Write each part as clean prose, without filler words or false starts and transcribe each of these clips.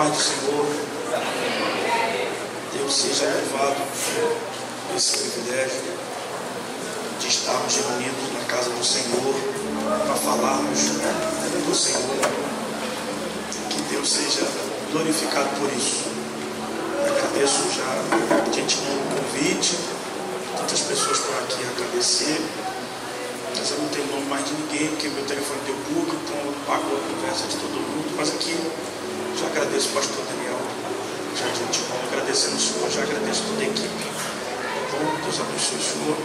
paz do Senhor. Deus seja louvado por esse privilégio de estarmos reunidos na casa do Senhor para falarmos do Senhor. Que Deus seja glorificado por isso. Agradeço já de antemão o convite. Tantas pessoas estão aqui a agradecer. Mas eu não tenho nome mais de ninguém, porque meu telefone deu bug, então eu pago a conversa de todo mundo. Mas aqui já agradeço o pastor Daniel, já de antemão agradecendo o Senhor, já agradeço toda a equipe. Bom, Deus abençoe o Senhor.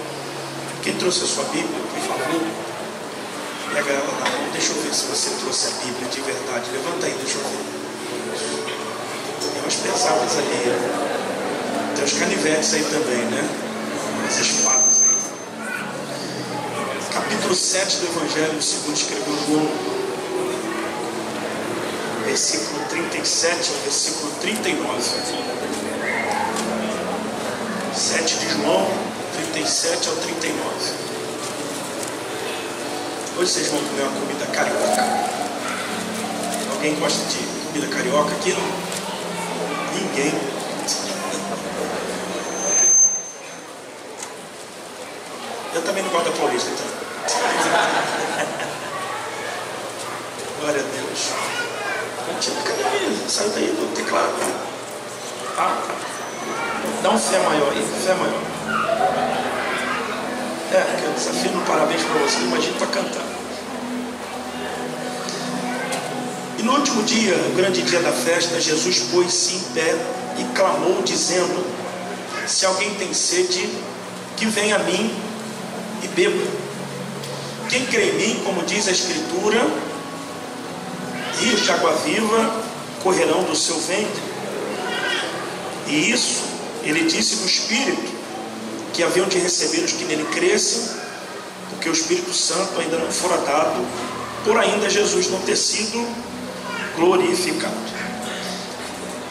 Quem trouxe a sua Bíblia, por favor, pega ela na mão. Deixa eu ver se você trouxe a Bíblia de verdade. Levanta aí, deixa eu ver. Tem umas pesadas ali. Tem os canivetes aí também, né? As espadas aí. Capítulo 7 do Evangelho segundo escreveu João, versículo 37 ao versículo 39. 7 de João, 37 ao 39. Hoje vocês vão comer uma comida carioca. Alguém gosta de comida carioca aqui? Não? Ninguém. Eu também não gosto da paulista, então. Glória a Deus. Cadê ele? Saiu daí do teclado. Ah, dá um fé maior aí, fé maior. Que eu desafio no parabéns para você, imagina para cantar. E no último dia, o grande dia da festa, Jesus pôs-se em pé e clamou, dizendo: se alguém tem sede, que venha a mim e beba. Quem crê em mim, como diz a Escritura, rios de água viva correrão do seu ventre. E isso ele disse do Espírito que haviam de receber os que nele crescem, porque o Espírito Santo ainda não fora dado, por ainda Jesus não ter sido glorificado.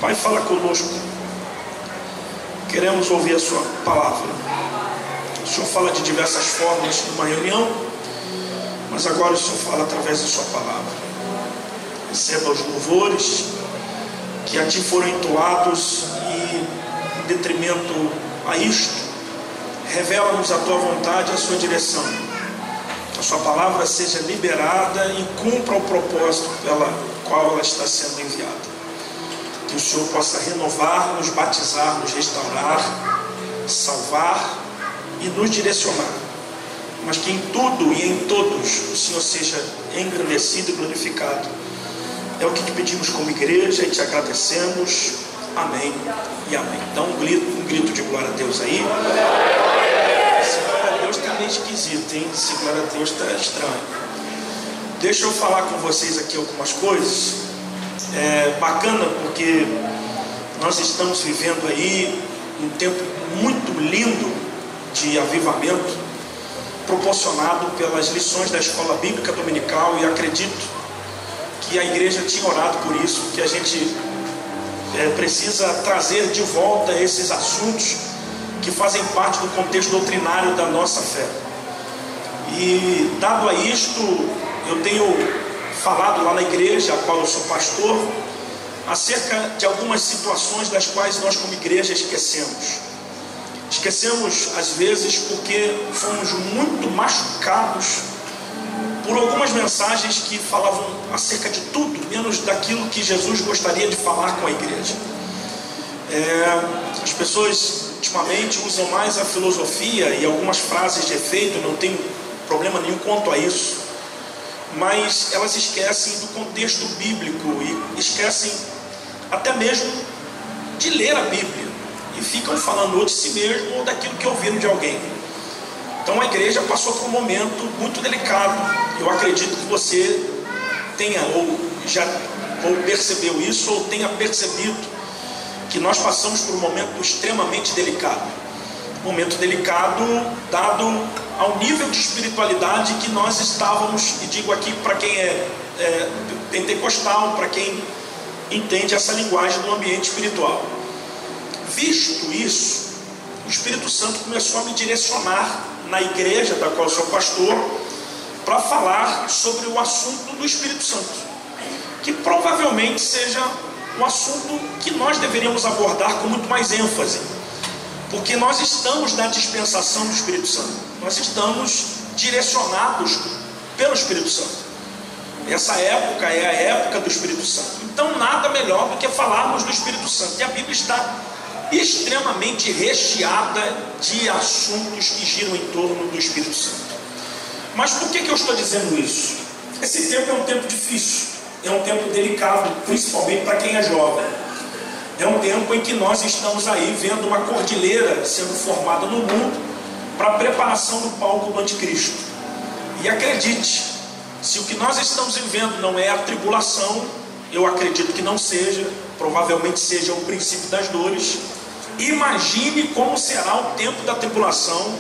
Pai, fala conosco. Queremos ouvir a sua palavra. O Senhor fala de diversas formas numa reunião, mas agora o Senhor fala através da sua palavra. Receba os louvores que a Ti foram entoados e, em detrimento a isto, revela-nos a Tua vontade e a Sua direção. A Sua palavra seja liberada e cumpra o propósito pela qual ela está sendo enviada. Que o Senhor possa renovar, nos batizar, nos restaurar, salvar e nos direcionar. Mas que em tudo e em todos o Senhor seja engrandecido e glorificado. É o que te pedimos como igreja e te agradecemos. Amém e amém. Dá um grito de glória a Deus aí. Esse glória a Deus está meio esquisito, hein? Esse glória a Deus está estranho. Deixa eu falar com vocês aqui algumas coisas. É bacana porque nós estamos vivendo aí um tempo muito lindo de avivamento, proporcionado pelas lições da escola bíblica dominical, e acredito que a igreja tinha orado por isso, que a gente precisa trazer de volta esses assuntos que fazem parte do contexto doutrinário da nossa fé. E dado a isto, eu tenho falado lá na igreja a qual eu sou pastor acerca de algumas situações das quais nós como igreja esquecemos às vezes porque fomos muito machucados por algumas mensagens que falavam acerca de tudo menos daquilo que Jesus gostaria de falar com a igreja. As pessoas ultimamente usam mais a filosofia e algumas frases de efeito, não tem problema nenhum quanto a isso, mas elas esquecem do contexto bíblico e esquecem até mesmo de ler a Bíblia, e ficam falando ou de si mesmo ou daquilo que ouviram de alguém. Então a igreja passou por um momento muito delicado. Eu acredito que você tenha ou percebeu isso, ou tenha percebido que nós passamos por um momento extremamente delicado. Um momento delicado dado ao nível de espiritualidade que nós estávamos, e digo aqui para quem é pentecostal, para quem entende essa linguagem do ambiente espiritual. Visto isso, o Espírito Santo começou a me direcionar na igreja da qual eu sou pastor para falar sobre o assunto do Espírito Santo, que provavelmente seja um assunto que nós deveríamos abordar com muito mais ênfase, porque nós estamos na dispensação do Espírito Santo, nós estamos direcionados pelo Espírito Santo. Essa época é a época do Espírito Santo. Então nada melhor do que falarmos do Espírito Santo. E a Bíblia está extremamente recheada de assuntos que giram em torno do Espírito Santo. Mas por que eu estou dizendo isso? Esse tempo é um tempo difícil, é um tempo delicado, principalmente para quem é jovem. É um tempo em que nós estamos aí vendo uma cordilheira sendo formada no mundo para a preparação do palco do anticristo. E acredite, se o que nós estamos vivendo não é a tribulação, eu acredito que não seja, provavelmente seja o princípio das dores. Imagine como será o tempo da tribulação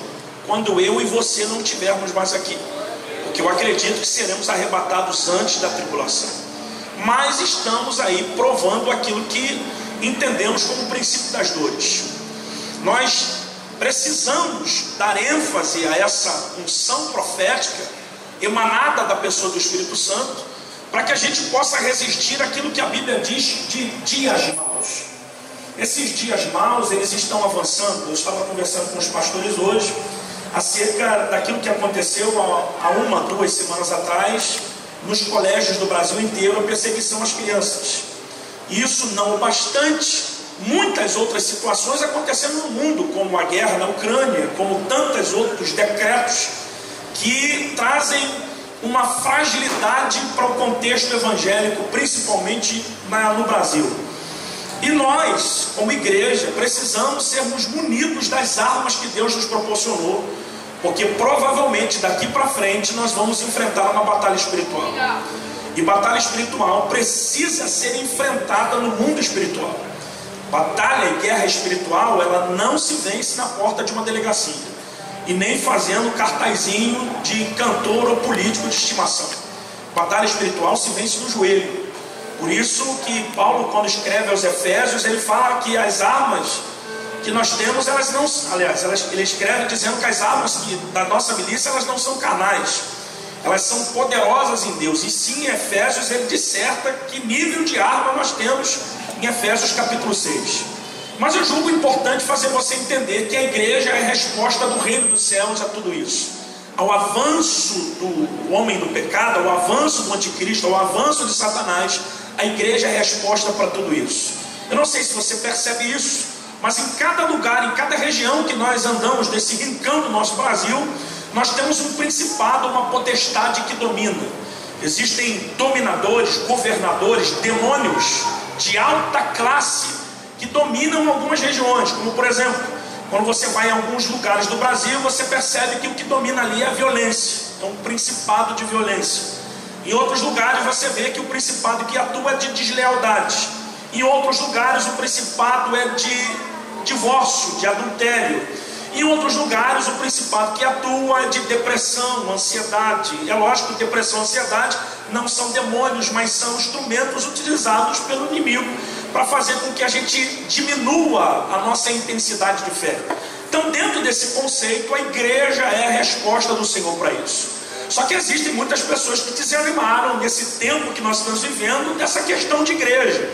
quando eu e você não estivermos mais aqui, porque eu acredito que seremos arrebatados antes da tribulação. Mas estamos aí provando aquilo que entendemos como o princípio das dores. Nós precisamos dar ênfase a essa unção profética emanada da pessoa do Espírito Santo, para que a gente possa resistir àquilo que a Bíblia diz de dias maus. Esses dias maus, eles estão avançando. Eu estava conversando com os pastores hoje acerca daquilo que aconteceu há 2 semanas atrás nos colégios do Brasil inteiro, a perseguição às crianças. Isso não o bastante, muitas outras situações acontecendo no mundo, como a guerra na Ucrânia, como tantos outros decretos que trazem uma fragilidade para o contexto evangélico, principalmente no Brasil. E nós, como igreja, precisamos sermos munidos das armas que Deus nos proporcionou, porque provavelmente daqui para frente nós vamos enfrentar uma batalha espiritual. E batalha espiritual precisa ser enfrentada no mundo espiritual. Batalha e guerra espiritual, ela não se vence na porta de uma delegacia, e nem fazendo cartazinho de cantor ou político de estimação. Batalha espiritual se vence no joelho. Por isso que Paulo, quando escreve aos Efésios, ele fala que as armas que nós temos, elas não, aliás, ele escreve dizendo que as armas da nossa milícia, elas não são carnais, elas são poderosas em Deus. E sim, em Efésios ele disserta que nível de arma nós temos em Efésios capítulo 6. Mas eu julgo importante fazer você entender que a igreja é a resposta do reino dos céus a tudo isso. Ao avanço do homem do pecado, ao avanço do anticristo, ao avanço de Satanás, a igreja é a resposta para tudo isso. Eu não sei se você percebe isso, mas em cada lugar, em cada região que nós andamos nesse rincão do nosso Brasil, nós temos um principado, uma potestade que domina. Existem dominadores, governadores, demônios de alta classe que dominam algumas regiões, como por exemplo, quando você vai em alguns lugares do Brasil, você percebe que o que domina ali é a violência, é um principado de violência. Em outros lugares você vê que o principado que atua é de deslealdade. Em outros lugares o principado é de divórcio, de adultério. Em outros lugares o principado que atua é de depressão, ansiedade. É lógico que depressão e ansiedade não são demônios, mas são instrumentos utilizados pelo inimigo para fazer com que a gente diminua a nossa intensidade de fé. Então, dentro desse conceito, a igreja é a resposta do Senhor para isso. Só que existem muitas pessoas que desanimaram nesse tempo que nós estamos vivendo dessa questão de igreja.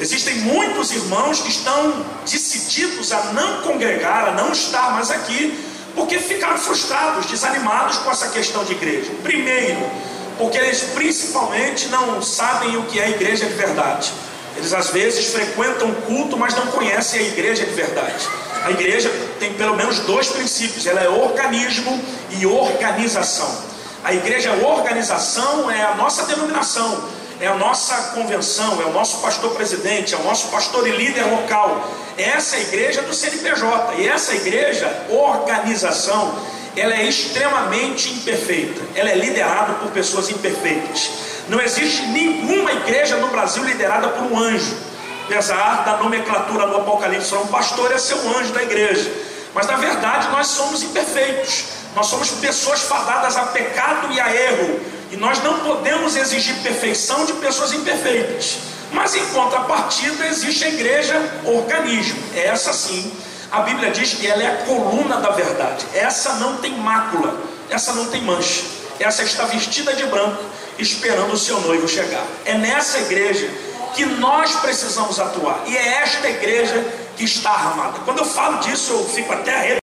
Existem muitos irmãos que estão decididos a não congregar, a não estar mais aqui, porque ficaram frustrados, desanimados com essa questão de igreja. Primeiro, porque eles principalmente não sabem o que é igreja de verdade. Eles às vezes frequentam o culto, mas não conhecem a igreja de verdade. A igreja tem pelo menos 2 princípios: ela é organismo e organização. A igreja organização é a nossa denominação, é a nossa convenção, é o nosso pastor presidente, é o nosso pastor e líder local. Essa é a igreja do CNPJ. E essa igreja, organização, ela é extremamente imperfeita. Ela é liderada por pessoas imperfeitas. Não existe nenhuma igreja no Brasil liderada por um anjo, apesar da nomenclatura no Apocalipse, um pastor é ser um anjo da igreja. Mas na verdade nós somos imperfeitos. Nós somos pessoas fadadas a pecado e a erro, e nós não podemos exigir perfeição de pessoas imperfeitas. Mas em contrapartida existe a igreja organismo. Essa sim, a Bíblia diz que ela é a coluna da verdade. Essa não tem mácula, essa não tem mancha, essa está vestida de branco, esperando o seu noivo chegar. É nessa igreja que nós precisamos atuar. E é esta igreja que está armada. Quando eu falo disso, eu fico até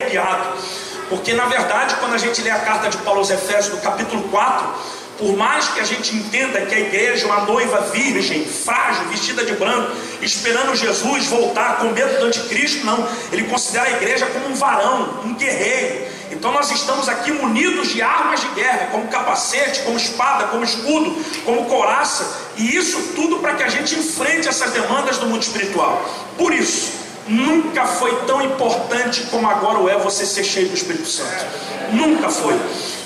arrepiado, porque na verdade, quando a gente lê a carta de Paulo aos Efésios, no capítulo 4, por mais que a gente entenda que a igreja é uma noiva virgem, frágil, vestida de branco, esperando Jesus voltar com medo do anticristo, não. Ele considera a igreja como um varão, um guerreiro. Então nós estamos aqui munidos de armas de guerra, como capacete, como espada, como escudo, como couraça, e isso tudo para que a gente enfrente essas demandas do mundo espiritual. Por isso, nunca foi tão importante como agora o é você ser cheio do Espírito Santo. Nunca foi.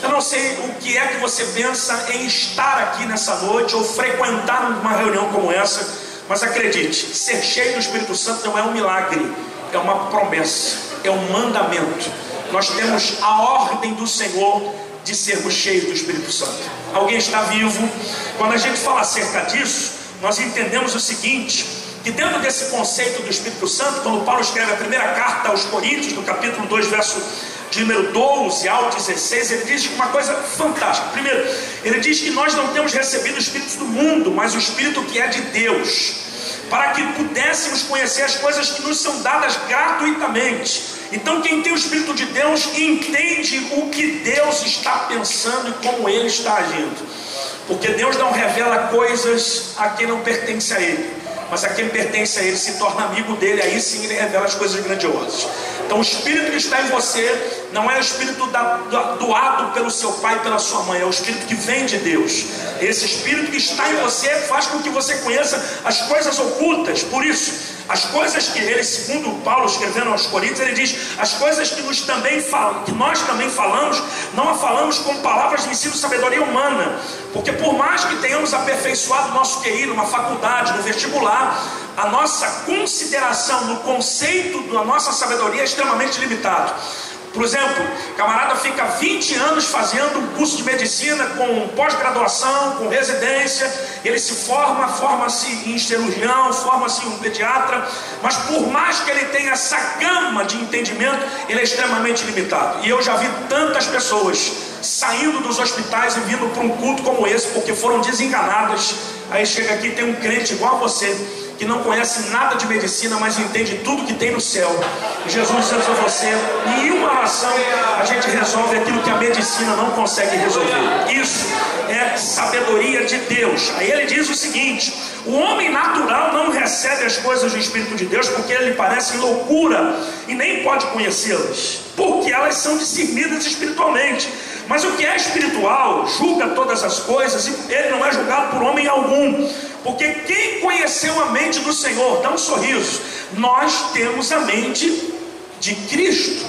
Eu não sei o que é que você pensa em estar aqui nessa noite ou frequentar uma reunião como essa, mas acredite, ser cheio do Espírito Santo não é um milagre, é uma promessa, é um mandamento. Nós temos a ordem do Senhor de sermos cheios do Espírito Santo. Alguém está vivo? Quando a gente fala acerca disso, nós entendemos o seguinte, que dentro desse conceito do Espírito Santo, quando Paulo escreve a primeira carta aos Coríntios, no capítulo 2, verso de número 12 ao 16, ele diz uma coisa fantástica. Primeiro, ele diz que nós não temos recebido o Espírito do mundo, mas o Espírito que é de Deus, para que pudéssemos conhecer as coisas que nos são dadas gratuitamente. Então quem tem o Espírito de Deus entende o que Deus está pensando e como Ele está agindo, porque Deus não revela coisas a quem não pertence a Ele, mas a quem pertence a Ele se torna amigo dele, aí sim Ele revela as coisas grandiosas. Então o Espírito que está em você não é o Espírito doado pelo seu pai e pela sua mãe, é o Espírito que vem de Deus. Esse Espírito que está em você faz com que você conheça as coisas ocultas. Por isso, as coisas que ele, segundo Paulo escrevendo aos Coríntios, ele diz, as coisas que nós também falamos, não a falamos com palavras de ensino e sabedoria humana, porque por mais que tenhamos aperfeiçoado o nosso QI numa faculdade, no vestibular, a nossa consideração no conceito da nossa sabedoria é extremamente limitado. Por exemplo, o camarada fica 20 anos fazendo um curso de medicina com pós-graduação, com residência, ele se forma-se em cirurgião, forma-se em um pediatra, mas por mais que ele tenha essa gama de entendimento, ele é extremamente limitado. E eu já vi tantas pessoas saindo dos hospitais e vindo para um culto como esse, porque foram desenganadas. Aí chega aqui, tem um crente igual a você, que não conhece nada de medicina, mas entende tudo que tem no céu. E Jesus dizendo a você, em uma oração a gente resolve aquilo que a medicina não consegue resolver. Isso é sabedoria de Deus. Aí ele diz o seguinte, o homem natural não recebe as coisas do Espírito de Deus, porque ele parece loucura e nem pode conhecê-las, porque elas são discernidas espiritualmente. Mas o que é espiritual julga todas as coisas, e ele não é julgado por homem algum, porque quem conheceu a mente do Senhor, dá um sorriso, nós temos a mente de Cristo.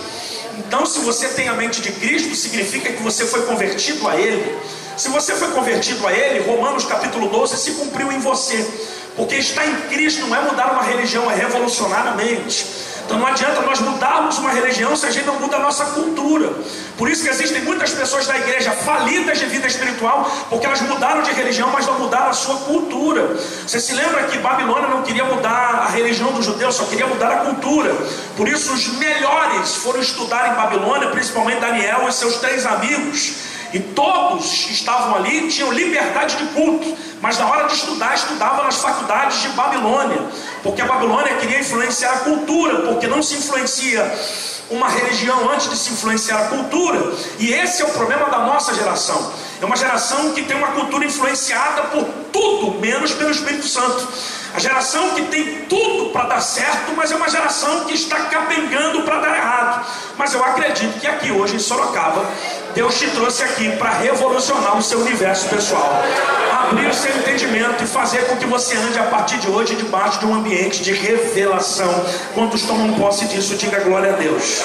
Então se você tem a mente de Cristo, significa que você foi convertido a Ele. Se você foi convertido a Ele, Romanos capítulo 12 se cumpriu em você, porque estar em Cristo não é mudar uma religião, é revolucionar a mente. Então não adianta nós mudarmos uma religião se a gente não muda a nossa cultura. Por isso que existem muitas pessoas da igreja falidas de vida espiritual, porque elas mudaram de religião, mas não mudaram a sua cultura. Você se lembra que Babilônia não queria mudar a religião dos judeus, só queria mudar a cultura. Por isso os melhores foram estudar em Babilônia, principalmente Daniel e seus 3 amigos. E todos que estavam ali tinham liberdade de culto, mas na hora de estudar, estudavam nas faculdades de Babilônia, porque a Babilônia queria influenciar a cultura, porque não se influencia uma religião antes de se influenciar a cultura. E esse é o problema da nossa geração. É uma geração que tem uma cultura influenciada por tudo, menos pelo Espírito Santo. A geração que tem tudo para dar certo, mas é uma geração que está capengando para dar errado. Mas eu acredito que aqui hoje em Sorocaba, Deus te trouxe aqui para revolucionar o seu universo pessoal, abrir o seu entendimento e fazer com que você ande a partir de hoje debaixo de um ambiente de revelação. Quantos tomam posse disso, diga glória a Deus.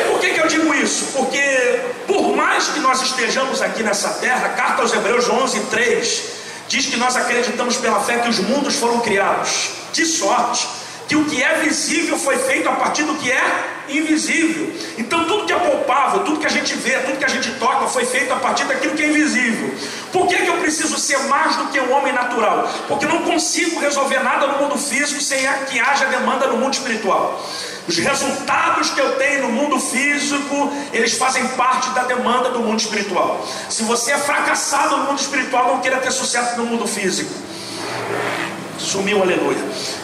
Por que eu digo isso? Porque por mais que nós estejamos aqui nessa terra, a carta aos Hebreus 11:3 diz que nós acreditamos pela fé que os mundos foram criados, de sorte que o que é visível foi feito a partir do que é invisível. Então tudo que é palpável, tudo que a gente vê, tudo que a gente toca foi feito a partir daquilo que é invisível. Por que eu preciso ser mais do que um homem natural? Porque eu não consigo resolver nada no mundo físico sem que haja demanda no mundo espiritual. Os resultados que eu tenho no mundo físico, eles fazem parte da demanda do mundo espiritual. Se você é fracassado no mundo espiritual, não queira ter sucesso no mundo físico. Sumiu, aleluia.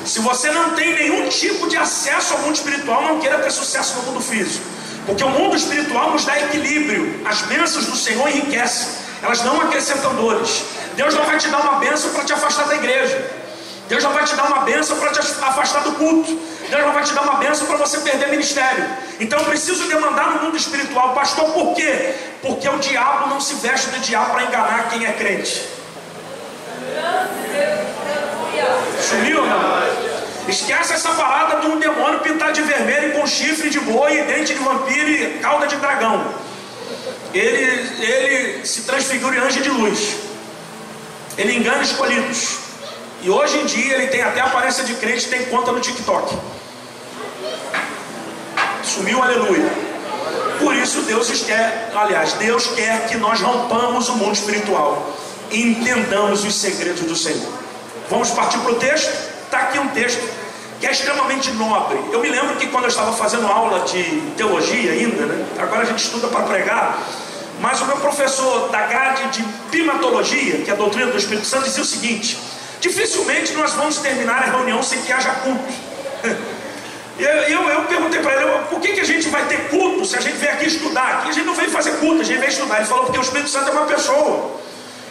Se você não tem nenhum tipo de acesso ao mundo espiritual, não queira ter sucesso no mundo físico, porque o mundo espiritual nos dá equilíbrio. As bênçãos do Senhor enriquecem, elas não acrescentam dores. Deus não vai te dar uma bênção para te afastar da igreja. Deus não vai te dar uma bênção para te afastar do culto. Deus não vai te dar uma bênção para você perder ministério. Então eu preciso demandar no mundo espiritual. Pastor, por quê? Porque o diabo não se veste de diabo para enganar quem é crente. Sumiu ou não? Esquece essa parada de um demônio pintado de vermelho com chifre de boi, dente de vampiro e cauda de dragão. Ele se transfigura em anjo de luz. Ele engana escolhidos. E hoje em dia ele tem até aparência de crente, tem conta no TikTok. Sumiu, aleluia. Por isso Deus quer que nós rompamos o mundo espiritual e entendamos os segredos do Senhor. Vamos partir para o texto? Está aqui um texto que é extremamente nobre. Eu me lembro que quando eu estava fazendo aula de teologia ainda, né? Agora a gente estuda para pregar, mas o meu professor da grade de primatologia, que é a doutrina do Espírito Santo, dizia o seguinte: dificilmente nós vamos terminar a reunião sem que haja culto. Eu perguntei para ele, por que a gente vai ter culto se a gente veio aqui estudar? Aqui a gente não veio fazer culto, a gente veio estudar. Ele falou, porque o Espírito Santo é uma pessoa,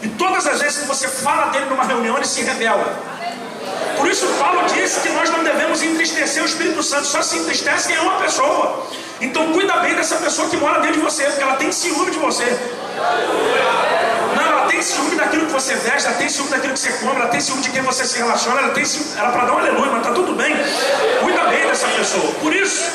e todas as vezes que você fala dele numa reunião, ele se revela. Por isso Paulo disse que nós não devemos entristecer o Espírito Santo. Só se entristece quem é uma pessoa. Então cuida bem dessa pessoa que mora dentro de você, porque ela tem ciúme de você. Não, ela tem ciúme daquilo que você veste, ela tem ciúme daquilo que você come, ela tem ciúme de quem você se relaciona, ela tem ciúme, ela para dar um aleluia, mas está tudo bem. Cuida bem dessa pessoa. Por isso,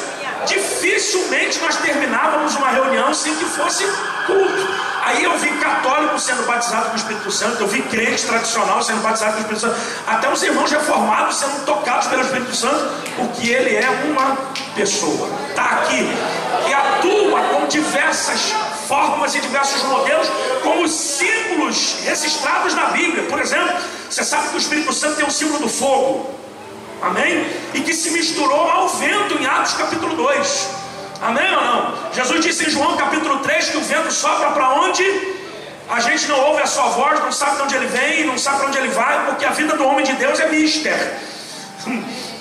dificilmente nós terminávamos uma reunião sem que fosse culto. Aí eu vi católico sendo batizado com o Espírito Santo, eu vi crente tradicional sendo batizado com o Espírito Santo, até os irmãos reformados sendo tocados pelo Espírito Santo, porque ele é uma pessoa. Está aqui, que atua com diversas formas e diversos modelos, como símbolos registrados na Bíblia. Por exemplo, você sabe que o Espírito Santo tem o símbolo do fogo, amém? E que se misturou ao vento em Atos capítulo 2, amém ou não? Jesus disse em João capítulo 3 que o vento sopra para onde a gente não ouve a sua voz, não sabe de onde ele vem, não sabe para onde ele vai, porque a vida do homem de Deus é mister,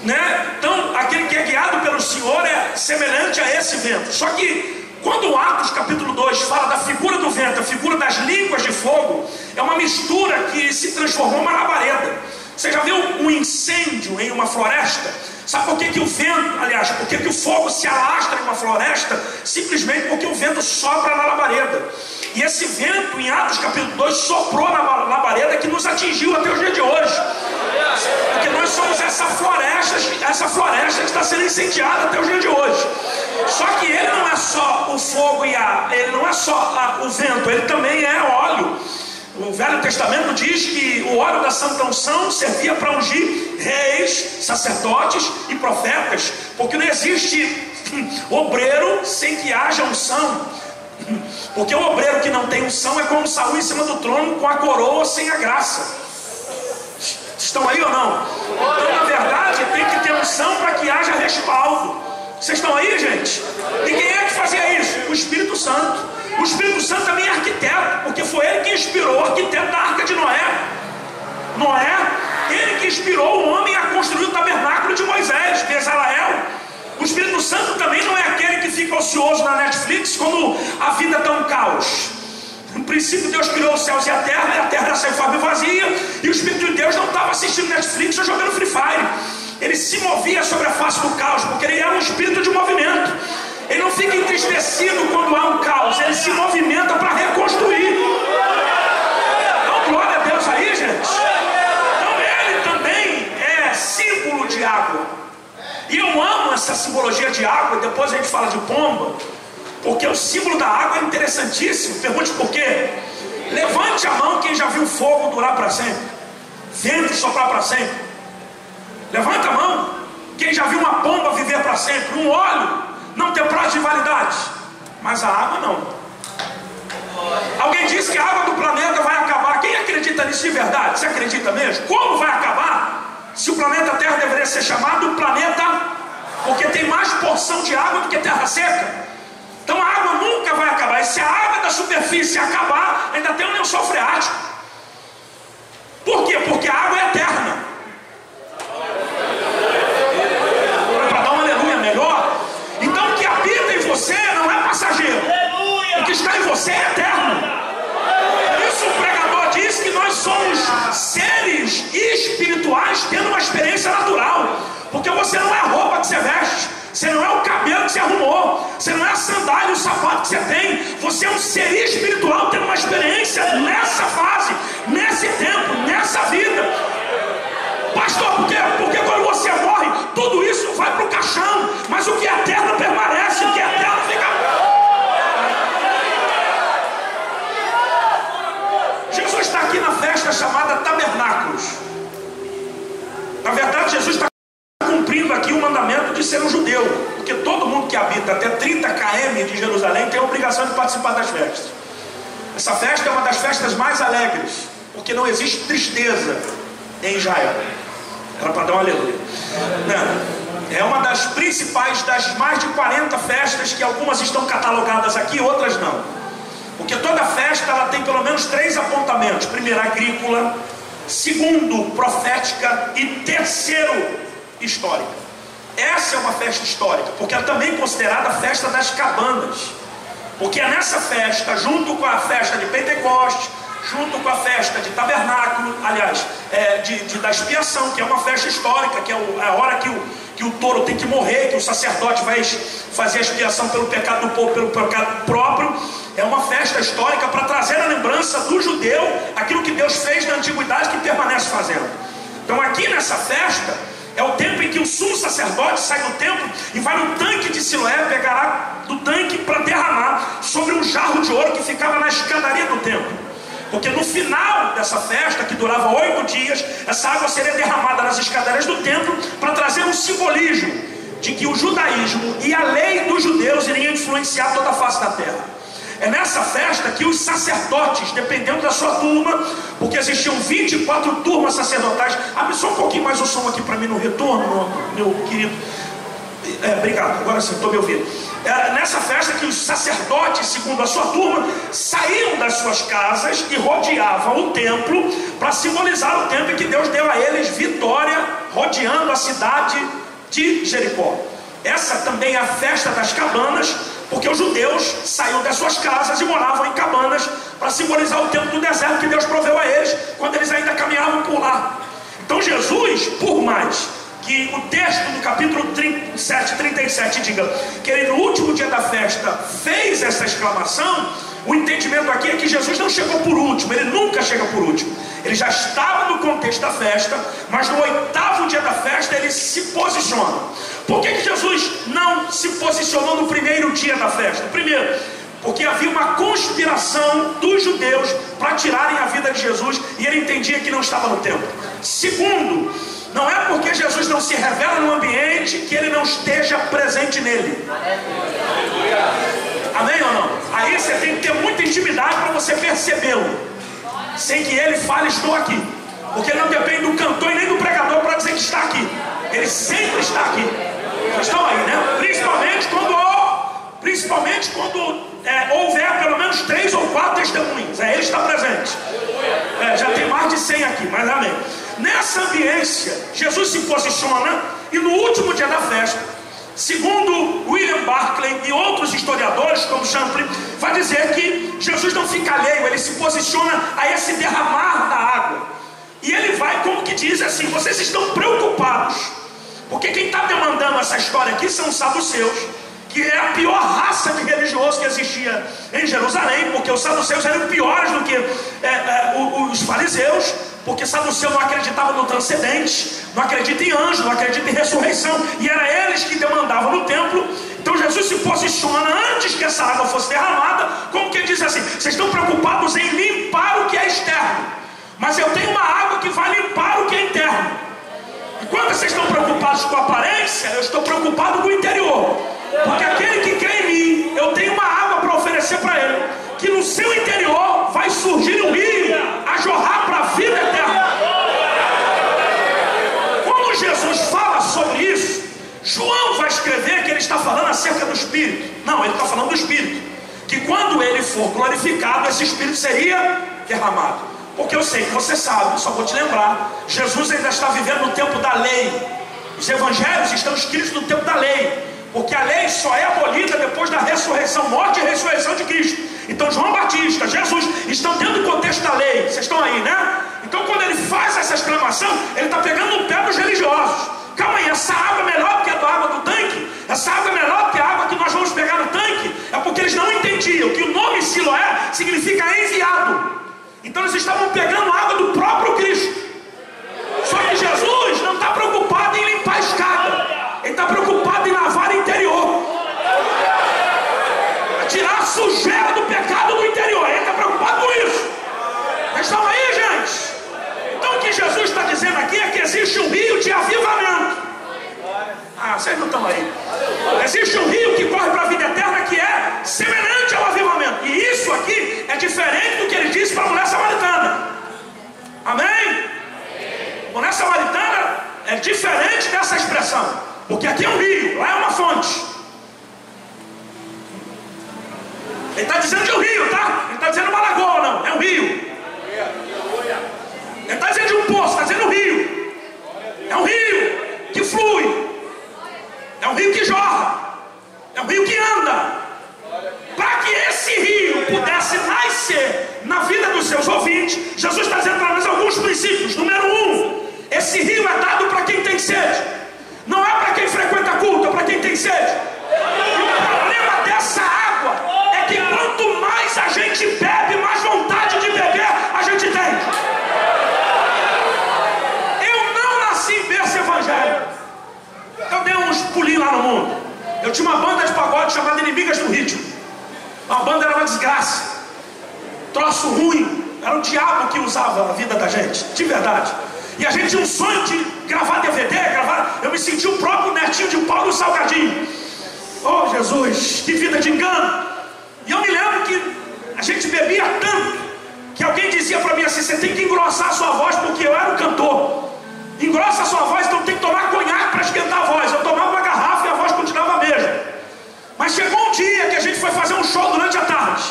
né? Então aquele que é guiado pelo Senhor é semelhante a esse vento. Só que quando Atos capítulo 2 fala da figura do vento, a figura das línguas de fogo, é uma mistura que se transformou em uma labareda. Você já viu um incêndio em uma floresta? Sabe por que o vento, aliás, por que o fogo se alastra em uma floresta? Simplesmente porque o vento sopra na labareda. E esse vento em Atos capítulo 2 soprou na labareda que nos atingiu até o dia de hoje. Porque nós somos essa floresta que está sendo incendiada até o dia de hoje. Só que ele não é só o fogo e ele não é só o vento, ele também é óleo. O Velho Testamento diz que o óleo da santa unção servia para ungir reis, sacerdotes e profetas, porque não existe obreiro sem que haja unção. Porque o obreiro que não tem unção é como Saul em cima do trono com a coroa sem a graça. Estão aí ou não? Então, na verdade, tem que ter unção para que haja respaldo. Vocês estão aí, gente? E quem é que fazia isso? O Espírito Santo. O Espírito Santo também é arquiteto, porque foi ele que inspirou o arquiteto da Arca de Noé. Noé, ele que inspirou o homem a construir o tabernáculo de Moisés, Bezaleel. O Espírito Santo também não é aquele que fica ocioso na Netflix quando a vida está um caos. No princípio Deus criou os céus e a terra era sem forma e vazia, e o Espírito de Deus não estava assistindo Netflix ou jogando Free Fire. Ele se movia sobre a face do caos, porque ele era um espírito de movimento. Ele não fica entristecido quando há um caos, ele se movimenta para reconstruir. Então, glória a Deus aí, gente. Então ele também é símbolo de água. E eu amo essa simbologia de água. Depois a gente fala de pomba, porque o símbolo da água é interessantíssimo. Pergunte por quê. Levante a mão quem já viu fogo durar para sempre, vento soprar para sempre. Levanta a mão quem já viu uma pomba viver para sempre, um óleo não ter prazo de validade. Mas a água não. Alguém disse que a água do planeta vai acabar. Quem acredita nisso de verdade? Você acredita mesmo? Como vai acabar? Se o planeta Terra deveria ser chamado planeta, porque tem mais porção de água do que terra seca. Então a água nunca vai acabar. E se a água da superfície acabar, ainda tem um lençol freático. Por quê? Porque a água é eterna. espirituais tendo uma experiência natural. Porque você não é a roupa que você veste, você não é o cabelo que você arrumou, você não é a sandália e o sapato que você tem. Você é um ser espiritual tendo uma experiência nessa fase, nesse tempo, nessa vida. Pastor, por quê? Porque quando você morre, tudo isso vai para o caixão, mas o que é eterno permanece, o que é eterno fica. Jesus está aqui na festa chamada Tabernáculos. Na verdade, Jesus está cumprindo aqui o mandamento de ser um judeu, porque todo mundo que habita até 30 km de Jerusalém tem a obrigação de participar das festas. Essa festa é uma das festas mais alegres, porque não existe tristeza em Israel. Era para dar um aleluia. Não. É uma das principais, das mais de 40 festas, que algumas estão catalogadas aqui, outras não. Porque toda festa ela tem pelo menos 3 apontamentos: primeiro, agrícola; segundo, profética; e terceiro, histórica. Essa é uma festa histórica, porque ela também é considerada a festa das cabanas, porque é nessa festa, junto com a festa de Pentecostes, junto com a festa de tabernáculo, aliás, da expiação, que é uma festa histórica, que é a hora que o touro tem que morrer, que o sacerdote vai fazer a expiação pelo pecado do povo, pelo pecado próprio. É uma festa histórica para trazer a lembrança do judeu aquilo que Deus fez na antiguidade, que permanece fazendo. Então aqui nessa festa é o tempo em que o sumo sacerdote sai do templo e vai no tanque de Siloé, pegará do tanque para derramar sobre um jarro de ouro que ficava na escadaria do templo. Porque no final dessa festa, que durava 8 dias, essa água seria derramada nas escadarias do templo para trazer um simbolismo de que o judaísmo e a lei dos judeus iriam influenciar toda a face da terra. É nessa festa que os sacerdotes, dependendo da sua turma, porque existiam 24 turmas sacerdotais. Abre só um pouquinho mais o som aqui para mim no retorno, meu querido. Obrigado, agora sim, estou me ouvindo. Nessa festa que os sacerdotes, segundo a sua turma, saíam das suas casas e rodeavam o templo para simbolizar o tempo em que Deus deu a eles vitória, rodeando a cidade de Jericó. Essa também é a festa das cabanas, porque os judeus saíam das suas casas e moravam em cabanas para simbolizar o tempo do deserto que Deus proveu a eles quando eles ainda caminhavam por lá. Então Jesus, por mais que o texto do capítulo 37 diga que ele no último dia da festa fez essa exclamação, o entendimento aqui é que Jesus não chegou por último, ele nunca chega por último. Ele já estava no contexto da festa, mas no 8º dia da festa ele se posiciona. Por que Jesus não se posicionou no primeiro dia da festa? Primeiro, porque havia uma conspiração dos judeus para tirarem a vida de Jesus e ele entendia que não estava no tempo. Segundo, não é porque Jesus não se revela no ambiente que ele não esteja presente nele. Amém ou não? Aí você tem que ter muita intimidade para você percebê-lo, sem que ele fale estou aqui, porque não depende do cantor e nem do pregador para dizer que está aqui. Ele sempre está aqui. Vocês estão aí, né? Principalmente quando houver pelo menos 3 ou 4 testemunhas. Ele está presente. Já tem mais de 100 aqui, mas amém. Nessa ambiência, Jesus se posiciona e no último dia da festa, segundo William Barclay e outros historiadores, como Champlin, vai dizer que Jesus não fica alheio, ele se posiciona a esse derramar da água. E ele vai, como que diz assim, vocês estão preocupados, porque quem está demandando essa história aqui são os saduceus, que é a pior raça de religioso que existia em Jerusalém, porque os saduceus eram piores do que os fariseus, porque saduceu não acreditava no transcendente, não acredita em anjo, não acredita em ressurreição, e era eles que demandavam no templo. Então Jesus se posiciona antes que essa água fosse derramada, como que ele diz assim, vocês estão preocupados em limpar o que é externo, mas eu tenho uma água que vai limpar o que é interno. Enquanto vocês estão preocupados com a aparência, eu estou preocupado com o interior, porque aquele que crê em mim, eu tenho uma água para oferecer para ele, que no seu interior vai surgir um rio a jorrar para a vida eterna. Quando Jesus fala sobre isso, João vai escrever que ele está falando acerca do Espírito. Não, ele está falando do Espírito, que quando ele for glorificado, esse Espírito seria derramado. Porque eu sei que você sabe, só vou te lembrar, Jesus ainda está vivendo no tempo da lei. Os evangelhos estão escritos no tempo da lei, porque a lei só é abolida depois da ressurreição, morte e ressurreição de Cristo. Então João Batista, Jesus estão dentro do contexto da lei. Vocês estão aí, né? Então quando ele faz essa exclamação, exclamação, ele está pegando no pé dos religiosos. Calma aí, essa água é melhor do que a água do tanque? Essa água é melhor do que a água que nós vamos pegar no tanque? É porque eles não entendiam que o nome Siloé significa enviado. Então eles estavam pegando água do próprio Cristo. Só que Jesus não está preocupado em limpar a escada. Ele está preocupado em lavar o interior, tirar a sujeira do pecado do interior. Ele está preocupado com isso. Vocês estão aí, gente? Então o que Jesus está dizendo aqui é que existe um rio de avivamento. Ah, vocês não estão aí. Existe um rio que corre para a vida eterna que é semelhante ao avivamento. E isso aqui é diferente do que ele disse para a mulher samaritana. Amém? A mulher samaritana é diferente dessa expressão, porque aqui é um rio, lá é uma fonte. Ele está dizendo de um rio, tá? Ele está dizendo uma lagoa, não, é um rio. Ele está dizendo de um poço, está dizendo um rio. É um rio que flui, é um rio que jorra, é um rio que anda. Para que esse rio pudesse nascer na vida dos seus ouvintes, Jesus está dizendo para nós alguns princípios. Número 1, esse rio é dado para quem tem sede. Não é para quem frequenta culto, é para quem tem sede. E o problema dessa água é que quanto mais a gente bebe, mais vontade de beber a gente tem. Eu não nasci em berço evangélico. Eu dei uns pulinhos lá no mundo. Eu tinha uma banda de pagode chamada Inimigas do Ritmo. A banda era uma desgraça, troço ruim. Era o diabo que usava a vida da gente, de verdade. E a gente tinha um sonho de gravar DVD, eu me senti o próprio netinho de Paulo Salgadinho. Oh Jesus, que vida de engano. E eu me lembro que a gente bebia tanto que alguém dizia para mim assim: você tem que engrossar a sua voz, porque eu era o cantor. Engrossa a sua voz, então tem que tomar conhaque para esquentar a voz. Eu tomava uma garrafa e a voz continuava a mesma. Mas chegou um dia que a gente foi fazer um show durante a tarde.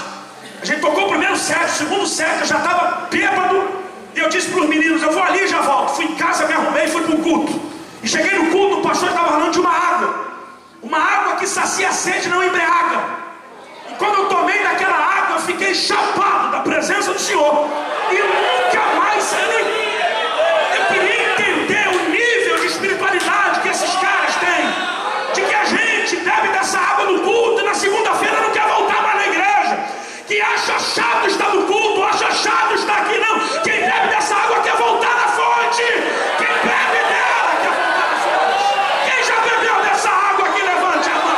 A gente tocou o primeiro set, o segundo set, eu já estava bêbado. E eu disse para os meninos: eu vou ali e já volto. Fui em casa, me arrumei e fui para o culto. E cheguei no culto, o pastor estava falando de uma água que sacia a sede, não embriaga. E quando eu tomei daquela água, eu fiquei chapado da presença do Senhor. E nunca mais eu queria entender o nível de espiritualidade que esses caras têm. De que a gente bebe dessa água no culto e na segunda-feira não quer voltar mais na igreja. Que acha chato estar no culto, acha chato estar aqui, não. Quem bebe dessa água quer voltar na fonte. Quem bebe dela quer voltar na fonte. Quem já bebeu dessa água aqui, levante a mão.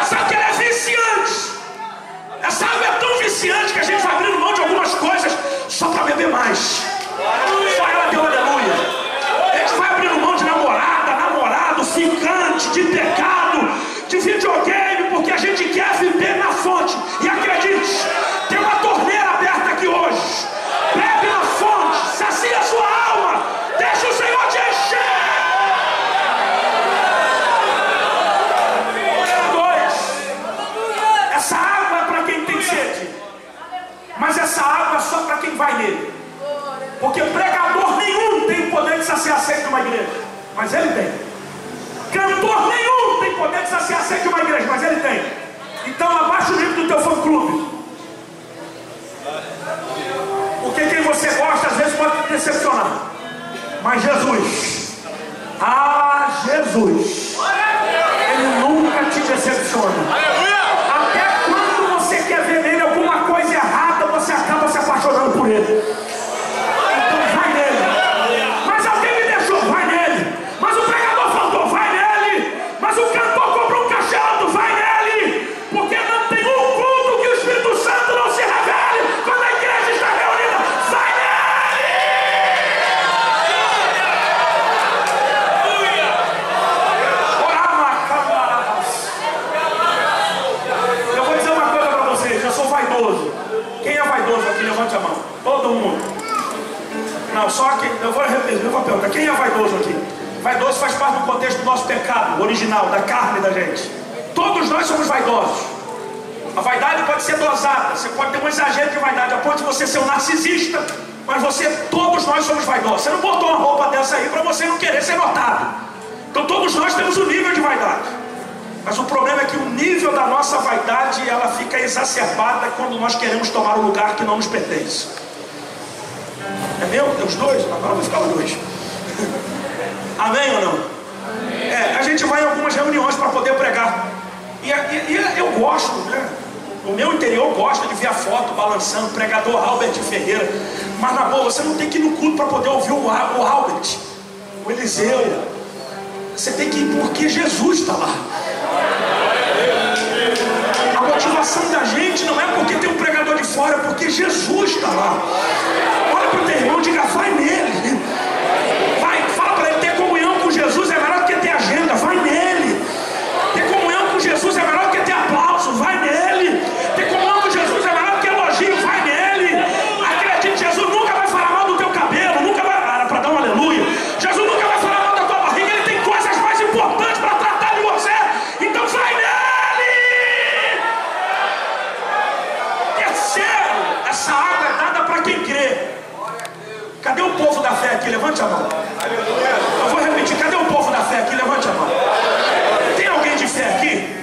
Sabe que ela é viciante. Essa água é tão viciante que a gente vai abrindo mão de algumas coisas só para beber mais. Só ela deu aleluia. A gente vai abrindo mão de namorada, namorado, ficante, de pecado, de videogame, porque a gente quer viver na fonte. E acredite, tem uma torneira aberta aqui hoje. Bebe na fonte, sacia a sua alma, deixa o Senhor te encher. 2, essa água é para quem tem sede, mas essa água é só para quem vai nele. Porque pregador nenhum tem poder de saciar a sede de uma igreja, mas ele tem. Cantor nenhum tem poder de saciar a sede de uma igreja, mas ele tem. Então abaixa o nível do teu fã-clube. Porque quem você gosta às vezes pode te decepcionar. Mas Jesus, Jesus, Ele nunca te decepciona. Até quando você quer ver nele alguma coisa errada, você acaba se apaixonando por ele. Só que eu vou perguntar: quem é vaidoso aqui? Vaidoso faz parte do contexto do nosso pecado original, da carne da gente. Todos nós somos vaidosos. A vaidade pode ser dosada. Você pode ter um exagero de vaidade, a ponto de você ser um narcisista, mas todos nós somos vaidosos. Você não botou uma roupa dessa aí para você não querer ser notado. Então todos nós temos um nível de vaidade. Mas o problema é que o nível da nossa vaidade, ela fica exacerbada quando nós queremos tomar um lugar que não nos pertence. É meu? Tem os dois? Agora vai ficar os dois. Amém ou não? A gente vai em algumas reuniões para poder pregar. E eu gosto, né? O meu interior gosta de ver a foto balançando, pregador Albert Ferreira. Mas na boa, você não tem que ir no culto para poder ouvir o Albert, o Eliseu. Você tem que ir porque Jesus está lá. A motivação da gente não é porque tem um pregador de fora, é porque Jesus está lá. Olha para o teu irmão e diga, vai nele. Vai, fala para ele, ter comunhão com Jesus é melhor do que ter agenda, vai nele. Ter comunhão com Jesus é melhor do que ter aplauso, vai nele. Ter comunhão com Jesus é melhor do que elogio, vai nele. Acredite, Jesus nunca vai falar mal do teu cabelo, nunca vai, para dar um aleluia. Jesus nunca vai falar mal da tua barriga, ele tem coisas mais importantes para tratar de você, então vai nele. Terceiro, essa água é dada para quem crê. Cadê o povo da fé aqui? Levante a mão. Eu vou repetir, cadê o povo da fé aqui? Levante a mão. Tem alguém de fé aqui?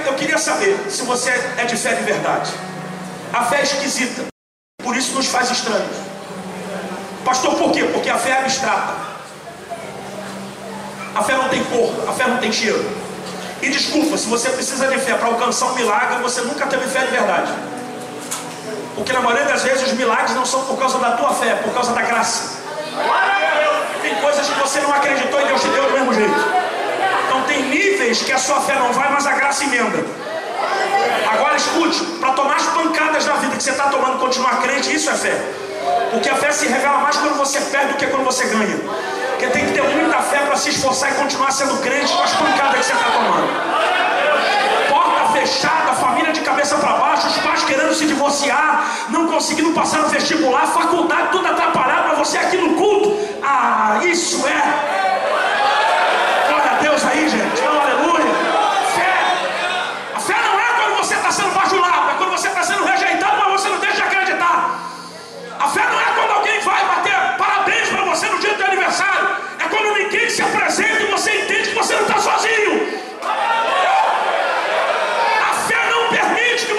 Eu queria saber se você é de fé de verdade. A fé é esquisita, por isso nos faz estranhos. Pastor, por quê? Porque a fé é abstrata. A fé não tem cor, a fé não tem cheiro. E desculpa, se você precisa de fé para alcançar um milagre, você nunca teve fé de verdade. Porque na maioria das vezes os milagres não são por causa da tua fé, é por causa da graça. Tem coisas que você não acreditou e Deus te deu do mesmo jeito. Então tem níveis que a sua fé não vai, mas a graça emenda. Agora escute, para tomar as pancadas da vida que você está tomando e continuar crente, isso é fé. Porque a fé se revela mais quando você perde do que quando você ganha. Porque tem que ter muita fé para se esforçar e continuar sendo crente com as pancadas que você está tomando. Porta fechada, família de cabeça para baixo, os pais querendo se divorciar, não conseguindo passar no vestibular, faculdade tudo atrapalhado, para você aqui no culto. Ah, isso é. Glória a Deus aí, gente. Oh, aleluia. Fé. A fé não é quando você está sendo bajulado, é quando você está sendo rejeitado, mas você não deixa de acreditar. A fé não é quando alguém vai bater parabéns para você no dia do teu aniversário, é quando ninguém se apresenta e você entende que você não está sozinho.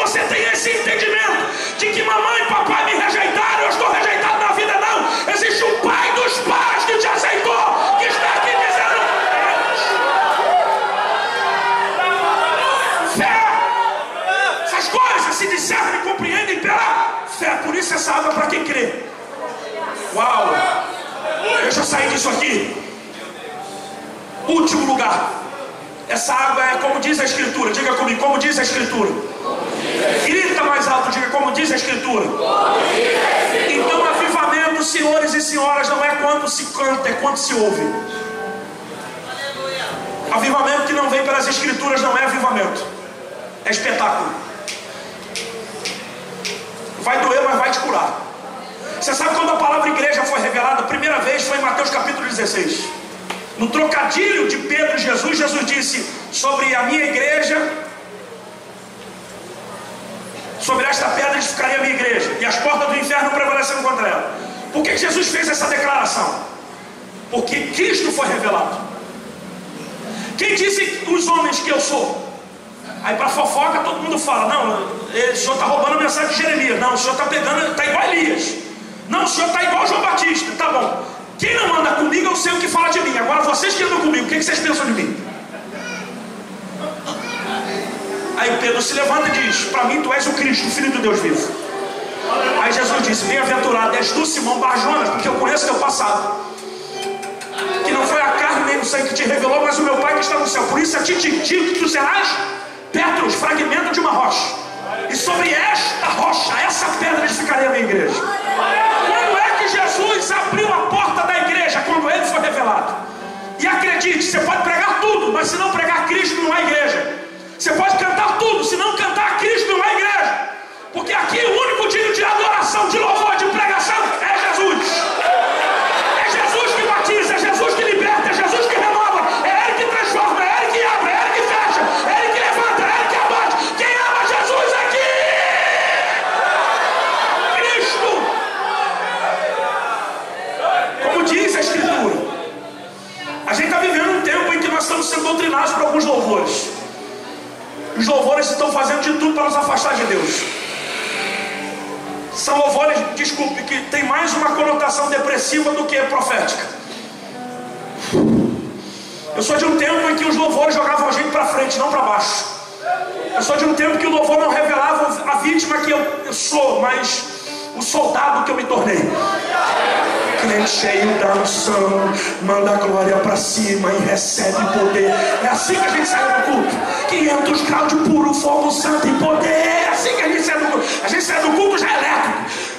Você tem esse entendimento de que mamãe e papai me rejeitaram, eu estou rejeitado na vida, não. Existe o Pai dos pais que te aceitou, que está aqui dizendo fé. Essas coisas se discernem e compreendem pela fé. Por isso essa água é para quem crê. Uau! Deixa eu sair disso aqui. Último lugar. Essa água é como diz a Escritura. Diga comigo, como diz a Escritura. Grita mais alto, diga como diz a Escritura. Então avivamento, senhores e senhoras, não é quanto se canta, é quanto se ouve. Avivamento que não vem pelas Escrituras não é avivamento, é espetáculo. Vai doer, mas vai te curar. Você sabe quando a palavra igreja foi revelada? A primeira vez foi em Mateus capítulo 16. No trocadilho de Pedro e Jesus, Jesus disse sobre a minha igreja, sobre esta pedra edificaria a minha igreja, e as portas do inferno prevaleceram contra ela. Por que Jesus fez essa declaração? Porque Cristo foi revelado. Quem disse os homens que eu sou? Aí para fofoca todo mundo fala, não, o senhor está roubando a mensagem de Jeremias. Não, o senhor está pegando, está igual Elias. Não, o senhor está igual João Batista. Tá bom, quem não anda comigo eu sei o que fala de mim. Agora vocês que andam comigo, o que vocês pensam de mim? Aí Pedro se levanta e diz, para mim tu és o Cristo, o Filho do Deus vivo. Aí Jesus disse, bem-aventurado és tu, Simão Bar-Jonas, porque eu conheço teu passado, que não foi a carne nem o sangue que te revelou, mas o meu Pai que está no céu. Por isso a ti te digo que tu serás Petros, fragmento de uma rocha, e sobre esta rocha, essa pedra edificarei a minha igreja. Quando é que Jesus abriu a porta da igreja? Quando ele foi revelado. E acredite, você pode pregar tudo, mas se não pregar Cristo não há igreja. Você pode cantar tudo, se não cantar Cristo não há igreja. Porque aqui o único digno de adoração, de louvor, de pregação é Jesus. É Jesus que batiza, é Jesus que liberta, é Jesus que renova, é Ele que transforma, é Ele que abre, é Ele que fecha, é Ele que levanta, é Ele que abate. Quem ama Jesus aqui? Cristo. Como diz a Escritura, a gente está vivendo um tempo em que nós estamos sendo doutrinados por alguns louvores. Os louvores estão fazendo de tudo para nos afastar de Deus. são louvores, desculpe, que tem mais uma conotação depressiva do que profética. Eu sou de um tempo em que os louvores jogavam a gente para frente, não para baixo. Eu sou de um tempo que o louvor não revelava a vítima que eu sou, mas o soldado que eu me tornei. Crente cheio da unção, manda a glória para cima e recebe poder. É assim que a gente sai do culto. 500 graus de puro fogo santo e poder. É assim que a gente sai do culto. A gente sai do culto já elétrico.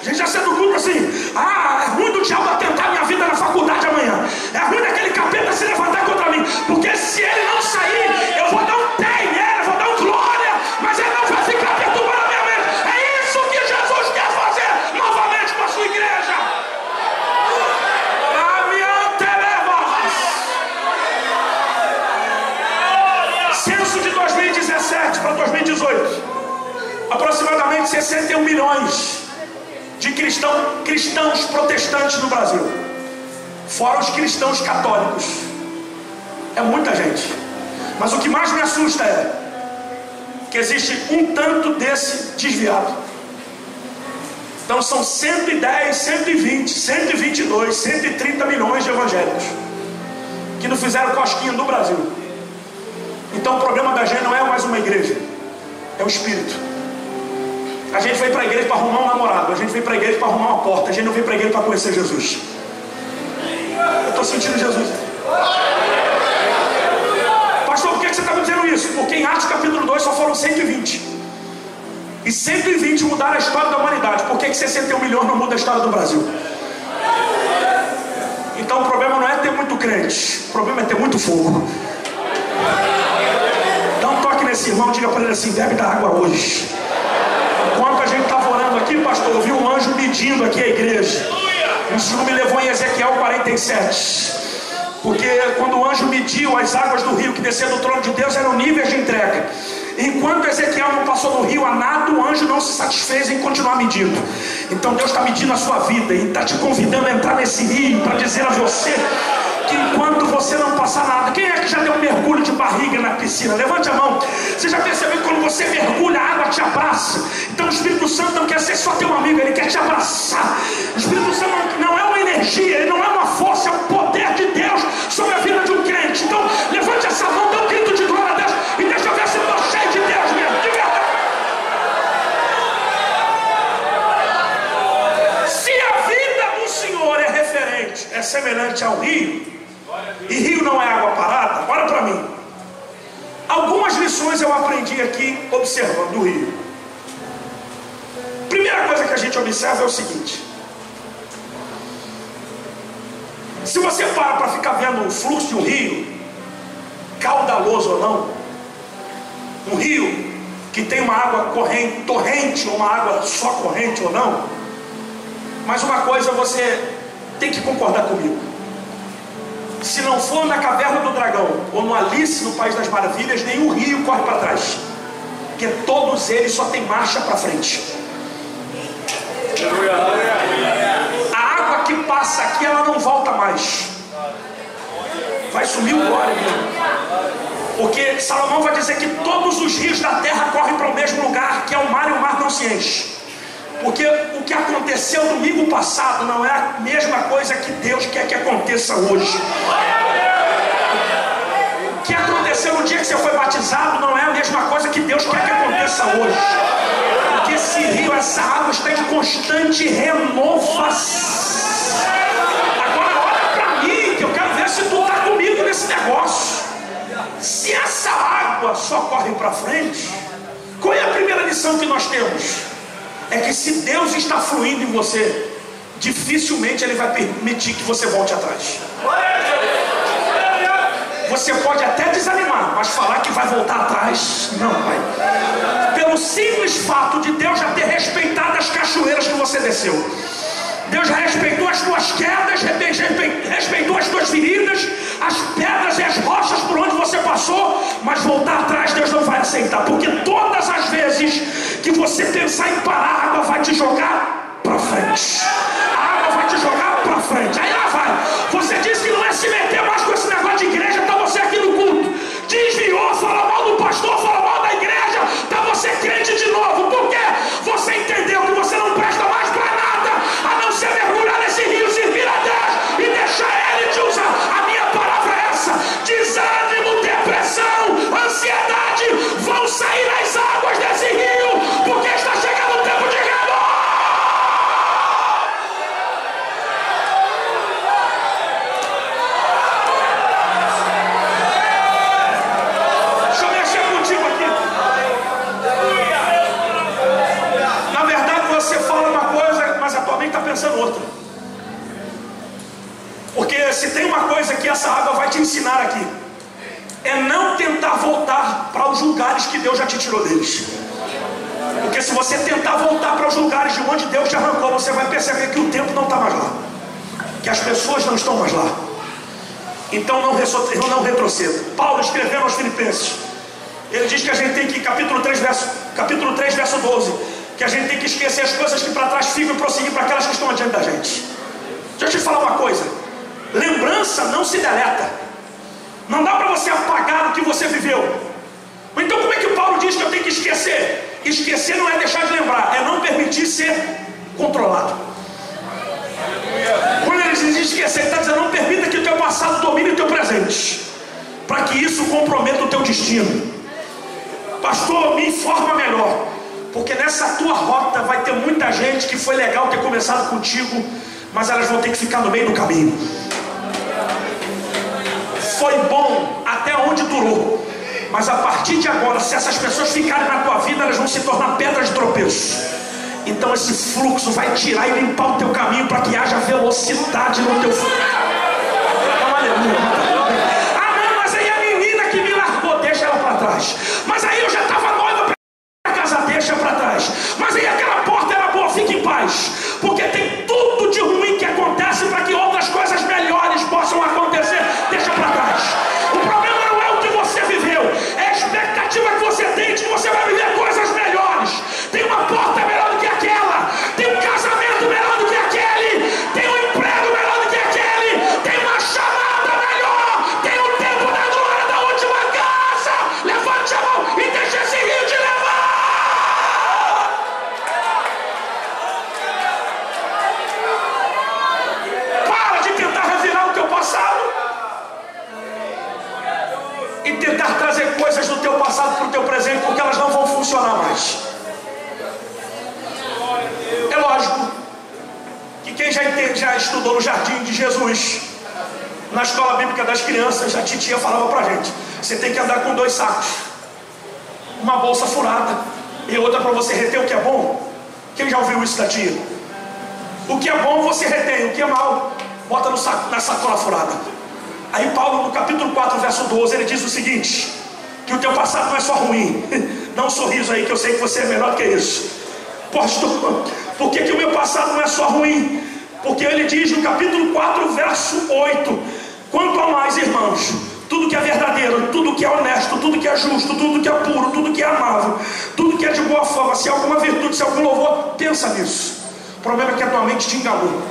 A gente já sai do culto assim: ah, é ruim do diabo atentar minha vida na faculdade amanhã. É ruim daquele capeta se levantar contra mim. Porque se ele não sair, eu vou dar um pé nele, eu vou dar um glória, mas ele não vai ficar perturbando a minha mente. É isso que Jesus quer fazer novamente com a sua igreja. Censo de 2017 para 2018, aproximadamente 61 milhões de cristãos protestantes no Brasil, fora os cristãos católicos. É muita gente. Mas o que mais me assusta é que existe um tanto desse desviado. Então são 110, 120, 122, 130 milhões de evangélicos que não fizeram cosquinha no Brasil. Então o problema da gente não é mais uma igreja, é o espírito. A gente veio para a igreja para arrumar um namorado, a gente veio para a igreja para arrumar uma porta, a gente não veio para a igreja para conhecer Jesus. Eu estou sentindo Jesus. Pastor, por que você está me dizendo isso? Porque em Atos capítulo 2 só foram 120. E 120 mudaram a história da humanidade. Por que 61 milhões não muda a história do Brasil? Então o problema não é ter muito crente, o problema é ter muito fogo. Dá um toque nesse irmão, diga para ele assim: bebe da água hoje. Enquanto a gente estava orando aqui, pastor, eu vi um anjo medindo aqui a igreja. O Senhor me levou em Ezequiel 47. Porque quando o anjo mediu as águas do rio que descia do trono de Deus, eram níveis de entrega. Enquanto Ezequiel não passou no rio a nada, o anjo não se satisfez em continuar medindo. Então Deus está medindo a sua vida e está te convidando a entrar nesse rio para dizer a você que enquanto você não passar nada. Quem é que já deu um mergulho de barriga na piscina? Levante a mão. Você já percebeu que quando você mergulha, a água te abraça? Então o Espírito Santo não quer ser só teu amigo, ele quer te abraçar. O Espírito Santo não é uma energia, ele não é uma força, é o poder de Deus sobre a vida de um crente. Então levante essa mão, dê um grito de glória a Deus e deixa eu ver se estou cheio de Deus mesmo, de verdade. Se a vida do Senhor é referente, é semelhante ao rio, e rio não é água parada, olha para mim. Algumas lições eu aprendi aqui observando o rio. Primeira coisa que a gente observa é o seguinte: se você para ficar vendo o fluxo de um rio, caudaloso ou não, um rio que tem uma água corrente, torrente, ou uma água só corrente ou não, mas uma coisa você tem que concordar comigo: se não for na Caverna do Dragão ou no Alice no País das Maravilhas, nenhum rio corre para trás, porque todos eles só tem marcha para frente. A água que passa aqui, ela não volta mais, vai sumir o glória mesmo. Porque Salomão vai dizer que todos os rios da terra correm para o mesmo lugar, que é o mar, e o mar não se enche. Porque o que aconteceu domingo passado não é a mesma coisa que Deus quer que aconteça hoje. O que aconteceu no dia que você foi batizado não é a mesma coisa que Deus quer que aconteça hoje. Porque esse rio, essa água está em constante renovação. Agora olha para mim, que eu quero ver se tu está comigo nesse negócio. Se essa água só corre para frente, qual é a primeira lição que nós temos? É que se Deus está fluindo em você, dificilmente Ele vai permitir que você volte atrás. Você pode até desanimar, mas falar que vai voltar atrás, não vai. Pelo simples fato de Deus já ter respeitado as cachoeiras que você desceu. Deus já respeitou as tuas quedas, respeitou as tuas feridas, as pedras e as rochas por onde você passou, mas voltar atrás Deus não vai aceitar, porque todas as vezes que você pensar em parar, a água vai te jogar para frente. A água vai te jogar para frente. Aí lá vai. Você disse que não é se meter mais com esse negócio de igreja, está você aqui no culto. Desviou, fala mal do pastor, fala mal da igreja, está você crente de novo. Por quê? Você entendeu que você não presta mais para pensando outra. Porque se tem uma coisa que essa água vai te ensinar aqui, é não tentar voltar para os lugares que Deus já te tirou deles. Porque se você tentar voltar para os lugares de onde Deus te arrancou, você vai perceber que o tempo não está mais lá, que as pessoas não estão mais lá. Então não retroceda. Paulo escrevendo aos Filipenses, ele diz que a gente tem que, capítulo 3, verso 12, que a gente tem que esquecer as coisas que para trás ficam e prosseguir para aquelas que estão adiante da gente. Deixa eu te falar uma coisa: lembrança não se deleta. Não dá para você apagar o que você viveu. Então como é que o Paulo diz que eu tenho que esquecer? Esquecer não é deixar de lembrar, é não permitir ser controlado. Quando ele diz esquecer, ele está dizendo: não permita que o teu passado domine o teu presente, para que isso comprometa o teu destino. Pastor, me informa melhor, porque nessa tua rota vai ter muita gente que foi legal ter começado contigo, mas elas vão ter que ficar no meio do caminho. Foi bom até onde durou, mas a partir de agora, se essas pessoas ficarem na tua vida, elas vão se tornar pedras de tropeço. Então esse fluxo vai tirar e limpar o teu caminho, para que haja velocidade no teu fluxo. Então, aleluia. Ah não, mas aí a menina que me largou, deixa ela para trás. Mas aí eu já estava noiva para casar, deixa para trás. Mas aí aquela porta era boa, fique em paz, porque tem tudo de ruim que acontece para que outras coisas melhores possam acontecer. Deixa para trás. O problema não é o que você viveu, é a expectativa que você tem de que você vai viver coisas melhores. Tem uma porta melhor do que aquela, tem um casamento melhor do que aquele, tem um emprego melhor do que aquele, tem uma chamada melhor, tem um tempo da glória da última casa. Levante a mão e deixe esse rio te levar. Para de tentar revirar o teu passado e tentar trazer coisas do teu passado para o teu presente, porque elas não vão funcionar mais. É lógico que quem já estudou no Jardim de Jesus, na escola bíblica das crianças, a titia falava pra gente: você tem que andar com 2 sacos, uma bolsa furada e outra para você reter o que é bom. Quem já ouviu isso da tia? O que é bom você retém, o que é mal bota no saco, na sacola furada. Aí Paulo, no capítulo 4, verso 12, ele diz o seguinte: que o teu passado não é só ruim. Dá um sorriso aí, que eu sei que você é melhor do que isso. Pastor, por que o meu passado não é só ruim? Porque ele diz no capítulo 4, verso 8: quanto a mais, irmãos, tudo que é verdadeiro, tudo que é honesto, tudo que é justo, tudo que é puro, tudo que é amável, tudo que é de boa fama, se há alguma virtude, se há algum louvor, pensa nisso. O problema é que a tua mente te enganou.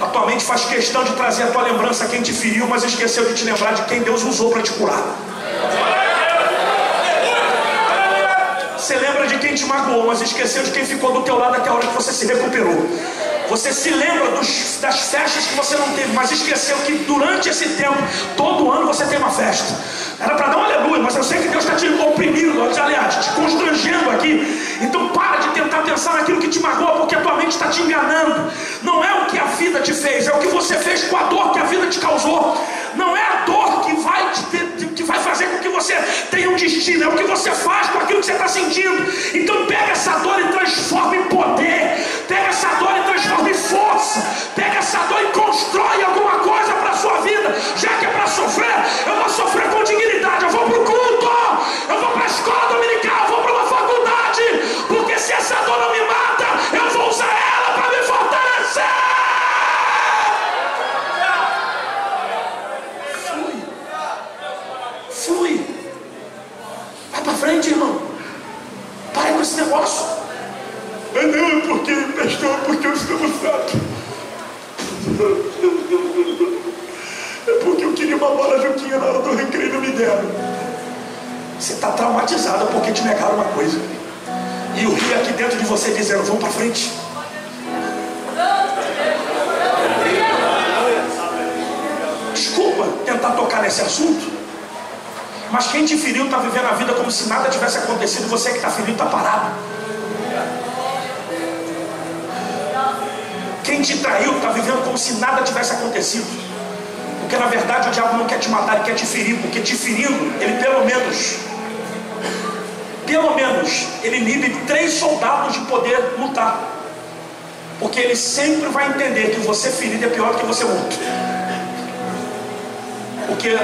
A tua mente faz questão de trazer a tua lembrança a quem te feriu, mas esqueceu de te lembrar de quem Deus usou para te curar. Você lembra de quem te magoou, mas esqueceu de quem ficou do teu lado até a hora que você se recuperou. Você se lembra das festas que você não teve, mas esqueceu que durante esse tempo, todo ano você tem uma festa. Era para dar um aleluia, mas eu sei que Deus está te oprimindo, aliás, te constrangendo aqui. Então para de tentar pensar naquilo que te magoa, porque a tua mente está te enganando. Não é o que a vida te fez, é o que você fez com a dor que a vida te causou. Não é a dor que vai fazer com que você tenha um destino, é o que você faz com aquilo que você está sentindo. Então pega essa dor e transforma em poder. Pega essa dor e transforma em força. Pega essa dor e constrói alguma coisa para a sua vida. Já que é para sofrer, eu vou sofrer com dignidade. Eu vou para o culto, eu vou para a escola dominical, eu vou para uma faculdade, porque se essa dor não me mata, eu vou usar ela para me fortalecer. Flui. Vai para frente, irmão. Para com esse negócio. Não, porque, pastor, porque eu estou certo. É porque eu queria uma bola Juquinha na hora do recreio e não me deram. Você está traumatizado porque te negaram uma coisa. E o rio aqui dentro de você dizendo: vamos para frente. Desculpa tentar tocar nesse assunto, mas quem te feriu está vivendo a vida como se nada tivesse acontecido, e você que está ferido está parado. Quem te traiu está vivendo como se nada tivesse acontecido, porque na verdade o diabo não quer te matar, ele quer te ferir, porque te ferindo, ele pelo menos, ele inibe 3 soldados de poder lutar. Porque ele sempre vai entender que você ferido é pior do que você morto. Porque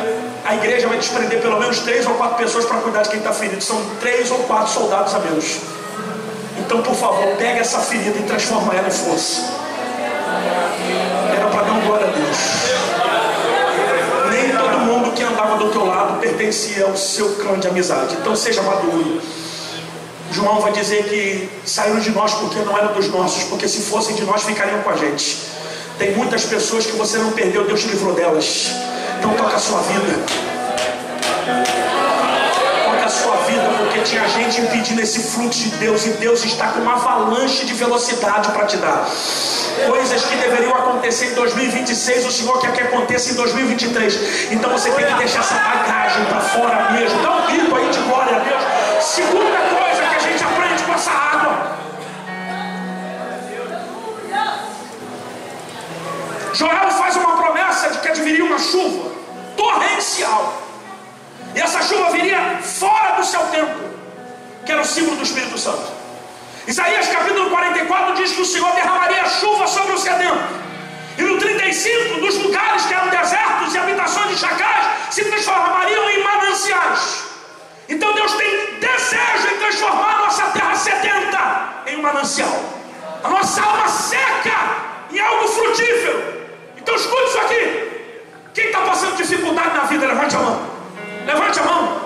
a igreja vai desprender pelo menos 3 ou 4 pessoas para cuidar de quem está ferido. São 3 ou 4 soldados a menos. Então, por favor, pega essa ferida e transforma ela em força. Era para dar glória a Deus. Nem todo mundo que andava do teu lado pertencia ao seu clã de amizade. Então seja maduro. João vai dizer que saíram de nós porque não eram dos nossos, porque se fossem de nós ficariam com a gente. Tem muitas pessoas que você não perdeu, Deus te livrou delas. Então toca a sua vida. Toca a sua vida, porque tinha gente impedindo esse fluxo de Deus, e Deus está com uma avalanche de velocidade para te dar. Coisas que deveriam acontecer em 2026, o Senhor quer que aconteça em 2023. Então você tem que deixar essa bagagem para fora mesmo. Dá um grito aí de glória a Deus. Segunda coisa que a gente aprende com essa água. Joel faz uma promessa de que viria uma chuva torrencial. E essa chuva viria fora do seu tempo, que era o símbolo do Espírito Santo. Isaías capítulo 44 diz que o Senhor derramaria chuva sobre o sedento. E no 35, dos lugares que eram desertos e habitações de chacais se transformariam em mananciais. Então Deus tem desejo em transformar a nossa terra sedenta em um manancial, a nossa alma seca em algo frutífero. Então escute isso aqui. Quem está passando dificuldade na vida, levante a mão. Levante a mão.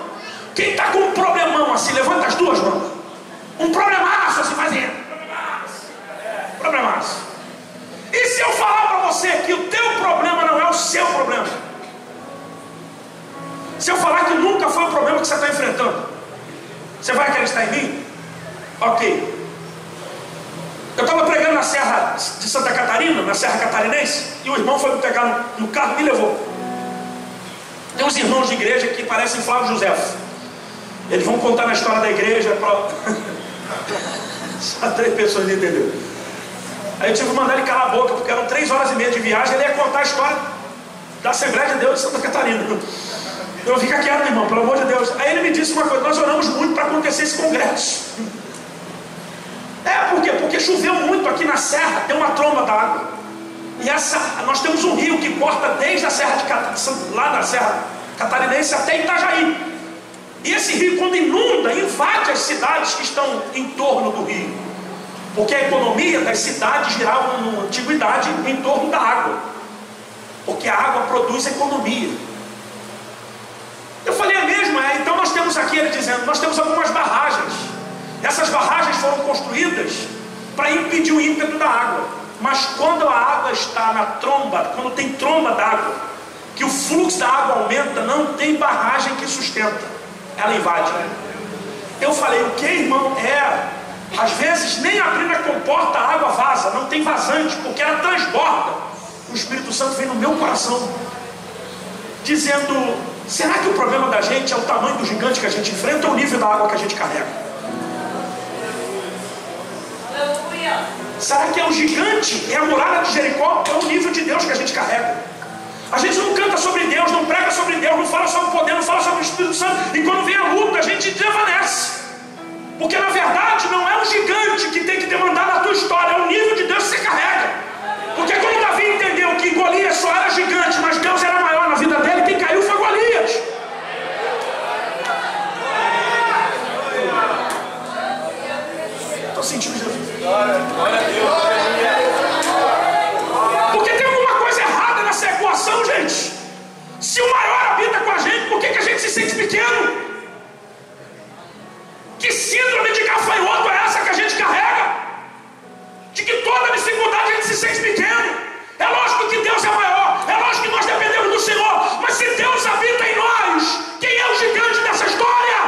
Quem está com um problemão assim, levanta as duas mãos. Um problemaço assim, fazendo. Problemaço. E se eu falar para você que o teu problema não é o seu problema? Se eu falar que nunca foi o problema que você está enfrentando, você vai acreditar em mim? Ok. Eu estava pregando na Serra de Santa Catarina, na Serra Catarinense, e o irmão foi me pegar no carro e me levou. Tem uns irmãos de igreja que parecem Flávio José. Eles vão contar na história da igreja. Só 3 pessoas não entenderam. Aí eu tive que mandar ele calar a boca, porque eram 3 horas e meia de viagem. Ele ia contar a história da Assembleia de Deus de Santa Catarina. Eu fico quieto, irmão, pelo amor de Deus. Aí ele me disse uma coisa: nós oramos muito para acontecer esse congresso. Por quê? Porque choveu muito aqui na serra, tem uma tromba d'água. E nós temos um rio que corta desde a serra lá da Serra Catarinense até Itajaí. E esse rio, quando inunda, invade as cidades que estão em torno do rio. Porque a economia das cidades girava na antiguidade em torno da água. Porque a água produz economia. Eu falei, é mesmo? Então nós temos aqui, ele dizendo, nós temos algumas barragens. Essas barragens foram construídas para impedir o ímpeto da água. Mas quando a água está na tromba, quando tem tromba d'água, que o fluxo da água aumenta, não tem barragem que sustenta, ela invade. Eu falei, o que, irmão? Às vezes nem abrindo a comporta a água vaza, não tem vazante, porque ela transborda. O Espírito Santo vem no meu coração, dizendo, será que o problema da gente é o tamanho do gigante que a gente enfrenta ou o nível da água que a gente carrega? Será que é o gigante, é a muralha de Jericó, é o nível de Deus que a gente carrega? A gente não canta sobre Deus, não prega sobre Deus, não fala sobre o poder, não fala sobre o Espírito Santo, e quando vem a luta a gente desvanece. Porque na verdade não é o gigante que tem que demandar na tua história, é o nível de Deus que você carrega. Porque quando Davi entendeu que Golias só era gigante, mas Deus era maior na vida dele, quem caiu foi Golias. Estou sentindo Jesus. Porque tem alguma coisa errada nessa equação, gente. Se o maior habita com a gente, por que a gente se sente pequeno? Que síndrome de gafanhoto é essa que a gente carrega? De que toda dificuldade a gente se sente pequeno. É lógico que Deus é maior, é lógico que nós dependemos do Senhor, mas se Deus habita em nós, quem é o gigante dessa história?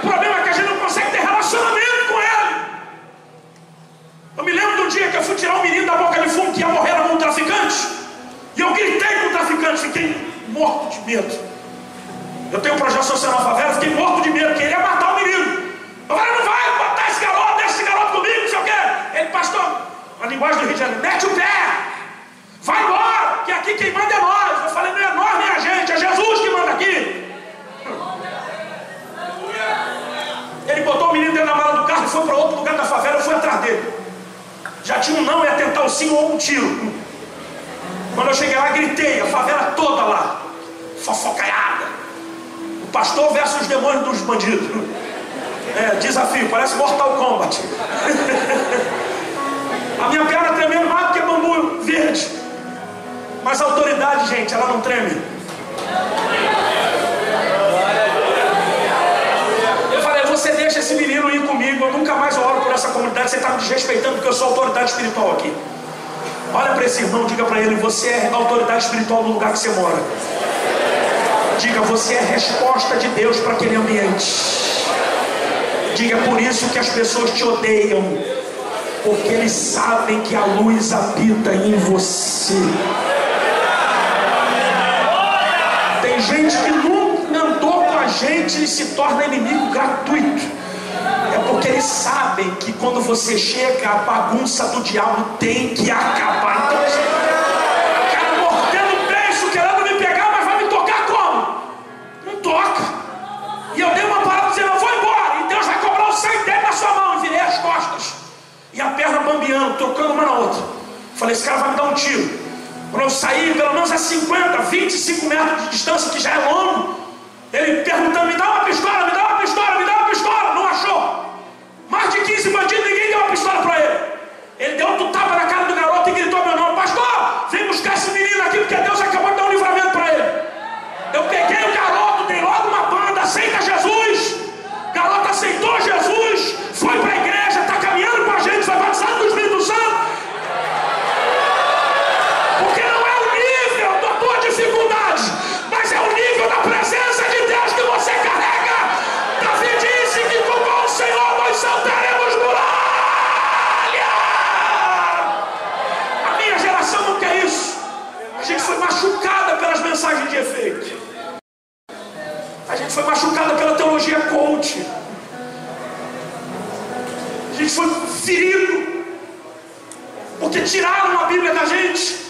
O problema é que a gente não consegue ter relacionamento com Ele. Eu me lembro do dia que eu fui tirar um menino da boca de fumo que ia morrer na mão do traficante, e eu gritei com o traficante, fiquei morto de medo. Eu tenho um projeto social na favela, fiquei morto de medo, queria matar o menino. Eu falei, não vai botar esse garoto, deixa esse garoto comigo, não sei o quê. Ele, pastor, a linguagem do Rio de Janeiro, mete o pé, vai embora, que aqui quem manda é nós. Eu falei, não é nós nem a gente, é Jesus que manda aqui. Ele botou o menino dentro da mala do carro e foi para outro lugar da favela, eu fui atrás dele. Já tinha um não, ia tentar o sim ou um tiro. Quando eu cheguei lá, gritei, a favela toda lá, fofocaiada. O pastor versus os demônios dos bandidos. Desafio, parece Mortal Kombat. A minha perna tremendo mais do que bambu verde. Mas a autoridade, gente, ela não treme. Eu falei, você deixa esse menino ir comigo, eu nunca mais oro por essa comunidade, você está me desrespeitando porque eu sou autoridade espiritual aqui. Olha para esse irmão, diga para ele, você é autoridade espiritual no lugar que você mora. Diga, você é resposta de Deus para aquele ambiente. Diga, por isso que as pessoas te odeiam, porque eles sabem que a luz habita em você. Tem gente que nunca andou com a gente e se torna inimigo gratuito. É porque eles sabem que quando você chega, a bagunça do diabo tem que acabar. Então, o cara mordendo o beijo, querendo me pegar, mas vai me tocar como? Não toca. E eu dei uma palavra dizendo, eu vou embora. E Deus vai cobrar o sangue dele na sua mão. E virei as costas. E a perna bambeando, trocando uma na outra. Falei, esse cara vai me dar um tiro. Quando eu saí, pelo menos a 50, 25 metros de distância, que já é longo, ele perguntando, me dá uma pistola, me dá uma pistola, me dá uma pistola. Não achou. Mais de 15 bandidos, ninguém deu uma pistola para ele. Ele deu outro tapa na cara do garoto e gritou meu nome. Pastor, vem buscar esse menino aqui, porque Deus acabou de dar um livramento para ele. Eu peguei o garoto, dei logo uma banda, aceita Jesus. O garoto aceitou Jesus, foi para a igreja, está caminhando com a gente, foi batizado no Espírito Santo. Porque não é o nível da tua dificuldade, mas é o nível da presença de Deus que você carrega. Davi disse que com o Senhor nós saltaremos muralha. A minha geração não quer isso. A gente foi machucada pelas mensagens de efeito. A gente foi machucada pela teologia coach. A gente foi ferido porque tiraram a Bíblia da gente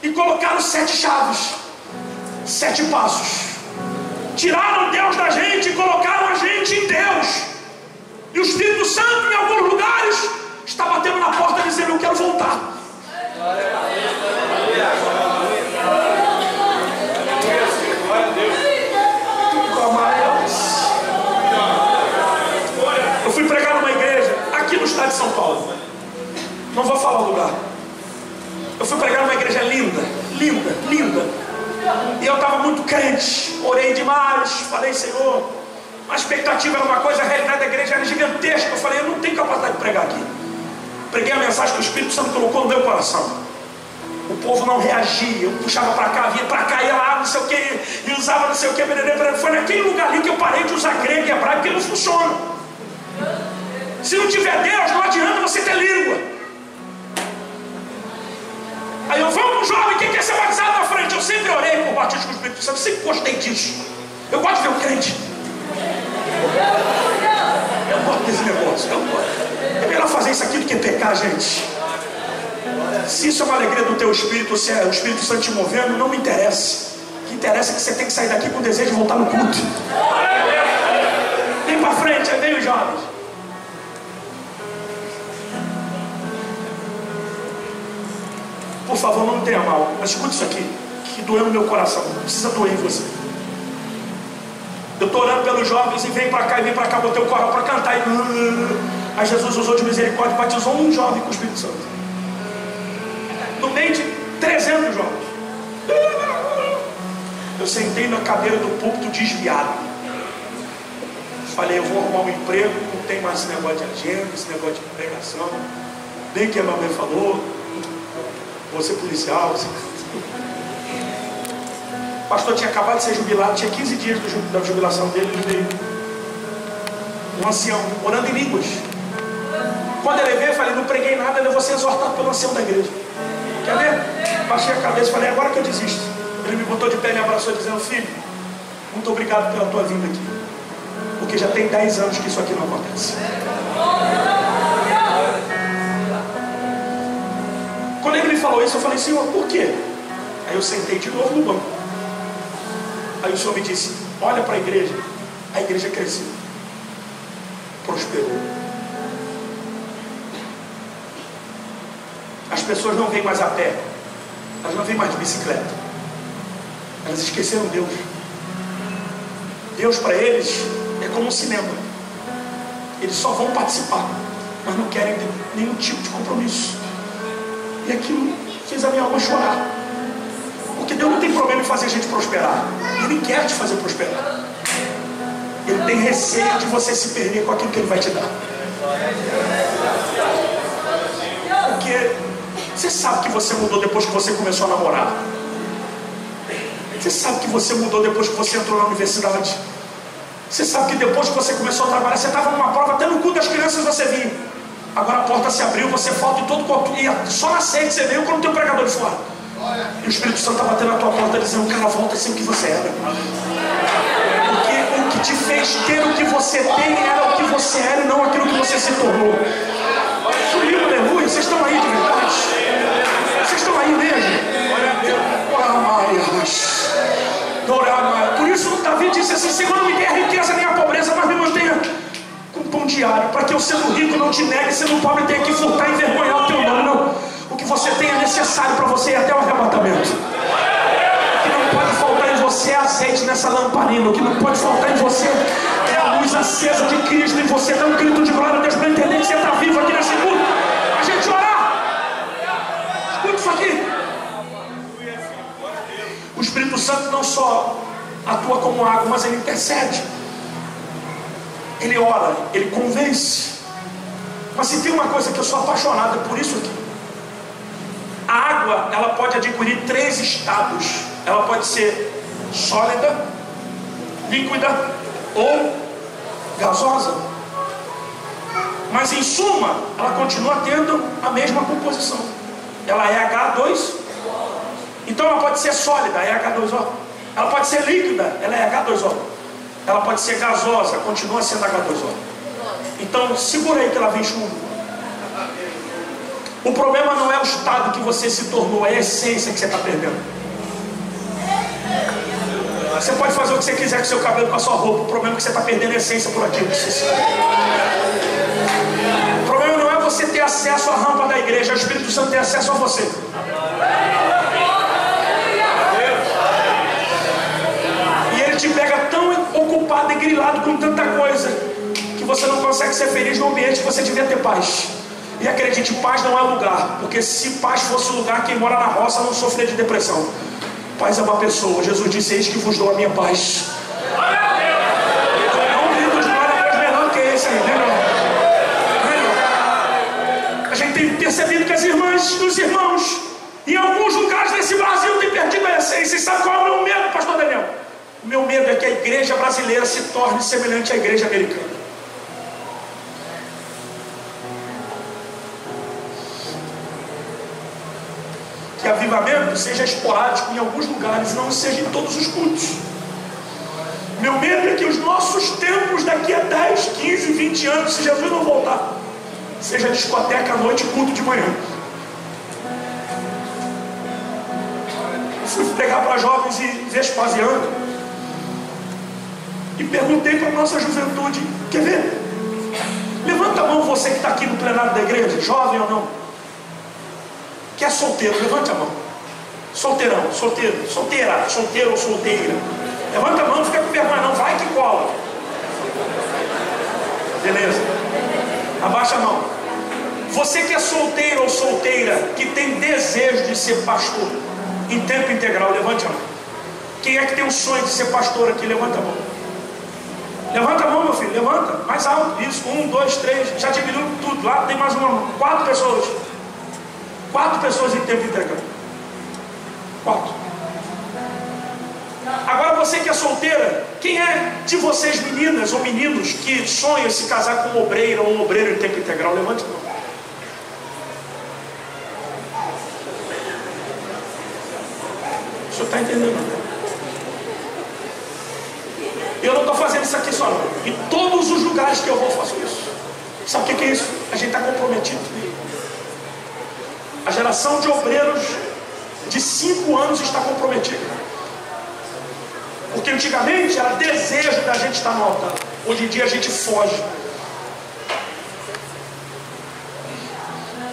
e colocaram 7 chaves, 7 passos. Tiraram Deus da gente e colocaram a gente em Deus. E o Espírito Santo, em alguns lugares, está batendo na porta dizendo, eu quero voltar. Eu fui pregar numa igreja aqui no estado de São Paulo. Não vou falar o lugar. Eu fui pregar numa igreja linda, linda, linda. E eu estava muito crente, orei demais, falei, Senhor, a expectativa era uma coisa, a realidade da igreja era gigantesca. Eu falei, eu não tenho capacidade de pregar aqui. Preguei a mensagem que o Espírito Santo colocou no meu coração. O povo não reagia, eu puxava para cá, vinha para cá, ia lá, não sei o que, e usava não sei o que, foi naquele lugar ali que eu parei de usar grego e hebraico, porque não funciona. Se não tiver Deus, não adianta você ter língua. Aí eu, vamos pro jovem, quem quer ser batizado na frente? Eu sempre orei por batismo com o Espírito Santo, sempre gostei disso. Eu gosto de ver o crente. Eu gosto desse negócio, eu gosto. É melhor fazer isso aqui do que pecar, gente. Se isso é uma alegria do teu espírito, se é o Espírito Santo te movendo, não me interessa. O que interessa é que você tem que sair daqui com o desejo de voltar no culto. Vem pra frente, aí vem os jovens. Por favor, não me tenha mal, mas escute isso aqui, que doeu no meu coração, não precisa doer em você. Eu estou orando pelos jovens e vem para cá, e vem para cá, botei o coral para cantar. Aí Jesus usou de misericórdia e batizou um jovem com o Espírito Santo. No meio de 300 jovens. Eu sentei na cadeira do púlpito desviado. Falei, eu vou arrumar um emprego, não tem mais esse negócio de agenda, esse negócio de pregação. Bem que a minha mãe falou, vou ser policial, você... O pastor tinha acabado de ser jubilado, tinha 15 dias da jubilação dele, ele veio. Um ancião, orando em línguas. Quando ele veio, eu falei, não preguei nada, eu vou ser exortado pelo ancião da igreja. Quer ver? Baixei a cabeça e falei, agora que eu desisto. Ele me botou de pé e me abraçou dizendo, filho, muito obrigado pela tua vinda aqui. Porque já tem 10 anos que isso aqui não acontece. Quando ele me falou isso, eu falei, Senhor, por quê? Aí eu sentei de novo no banco. Aí o Senhor me disse, olha para a igreja cresceu, prosperou. As pessoas não vêm mais a pé, elas não vêm mais de bicicleta, elas esqueceram Deus. Deus para eles é como um cinema, eles só vão participar, mas não querem ter nenhum tipo de compromisso. E aquilo fez a minha alma chorar, porque Deus não tem problema em fazer a gente prosperar, Ele quer te fazer prosperar. Ele tem receio de você se perder com aquilo que Ele vai te dar. Porque você sabe que você mudou depois que você começou a namorar. Você sabe que você mudou depois que você entrou na universidade. Você sabe que depois que você começou a trabalhar, você estava numa prova, até no culto das crianças você vinha. Agora a porta se abriu, você falta em todo corpo. E só na ceia que você veio quando tem o pregador de fora. E o Espírito Santo está batendo na tua porta dizendo: cara, volta a ser o que você era. Porque o que te fez ter o que você tem era o que você era e não aquilo que você se tornou. Subiu, aleluia. Vocês estão aí de verdade? Vocês estão aí mesmo? Por isso Davi disse assim: Senhor, não me dê a riqueza nem a pobreza, mas me mantenha com pão diário, para que eu, sendo rico, não te negue, sendo pobre, tenha que furtar e envergonhar o teu nome. Não, o que você tem é necessário para você ir até o arrebatamento. O que não pode faltar em você é azeite nessa lamparina. O que não pode faltar em você é a luz acesa de Cristo em você. Dá um grito de glória a Deus para entender que você está vivo aqui nesse culto. A gente orar. Escuta isso aqui. O Espírito Santo não só atua como água, mas ele intercede. Ele ora, ele convence. Mas se tem uma coisa que eu sou apaixonado, é por isso aqui. A água, ela pode adquirir 3 estados. Ela pode ser sólida, líquida ou gasosa. Mas em suma, ela continua tendo a mesma composição. Ela é H2. Então ela pode ser sólida, é H2O. Ela pode ser líquida, ela é H2O. Ela pode ser gasosa, continua sendo H2O. Então segura aí que ela vem junto. O problema não é o estado que você se tornou, é a essência que você está perdendo. Você pode fazer o que você quiser com o seu cabelo, com a sua roupa. O problema é que você está perdendo a essência por aquilo que você sabe. O problema não é você ter acesso à rampa da igreja, é o Espírito Santo ter acesso a você. E ele te pega tão ocupado e grilado com tanta coisa que você não consegue ser feliz no ambiente que você devia ter paz. E acredite, paz não é lugar, porque se paz fosse o lugar, quem mora na roça não sofreria de depressão. Paz é uma pessoa. Jesus disse: eis que vos dou a minha paz. Não um grito de glória a Deus melhor que esse aí, melhor. A gente tem percebido que as irmãs e os irmãos em alguns lugares desse Brasil têm perdido a essência. E sabe qual é o meu medo, pastor Daniel? O meu medo é que a igreja brasileira se torne semelhante à igreja americana. Que avivamento seja esporádico em alguns lugares, não seja em todos os cultos. Meu medo é que os nossos templos daqui a 10, 15, 20 anos, se Jesus não voltar, seja discoteca à noite e culto de manhã. Eu fui pregar para jovens e Vespasiano e perguntei para a nossa juventude: quer ver? Levanta a mão você que está aqui no plenário da igreja, jovem ou não, que é solteiro, levante a mão. Solteirão, solteiro, solteira, solteiro ou solteira. Levanta a mão, não fica com vergonha não, vai que cola. Beleza? Abaixa a mão. Você que é solteiro ou solteira, que tem desejo de ser pastor em tempo integral, levante a mão. Quem é que tem um sonho de ser pastor aqui? Levanta a mão. Levanta a mão, meu filho, levanta, mais alto, isso, 1, 2, 3, já diminuiu tudo, lá tem mais uma mão, 4 pessoas. 4 pessoas em tempo integral. 4. Agora você que é solteira, quem é de vocês, meninas ou meninos, que sonha se casar com um obreiro ou um obreiro em tempo integral? Levante a mão. O senhor está entendendo? Eu não estou fazendo isso aqui só não. Em todos os lugares que eu vou, eu faço isso. Sabe o que é isso? A gente está comprometido. A geração de obreiros de 5 anos está comprometida. Porque antigamente era desejo da gente estar no altar. Hoje em dia a gente foge.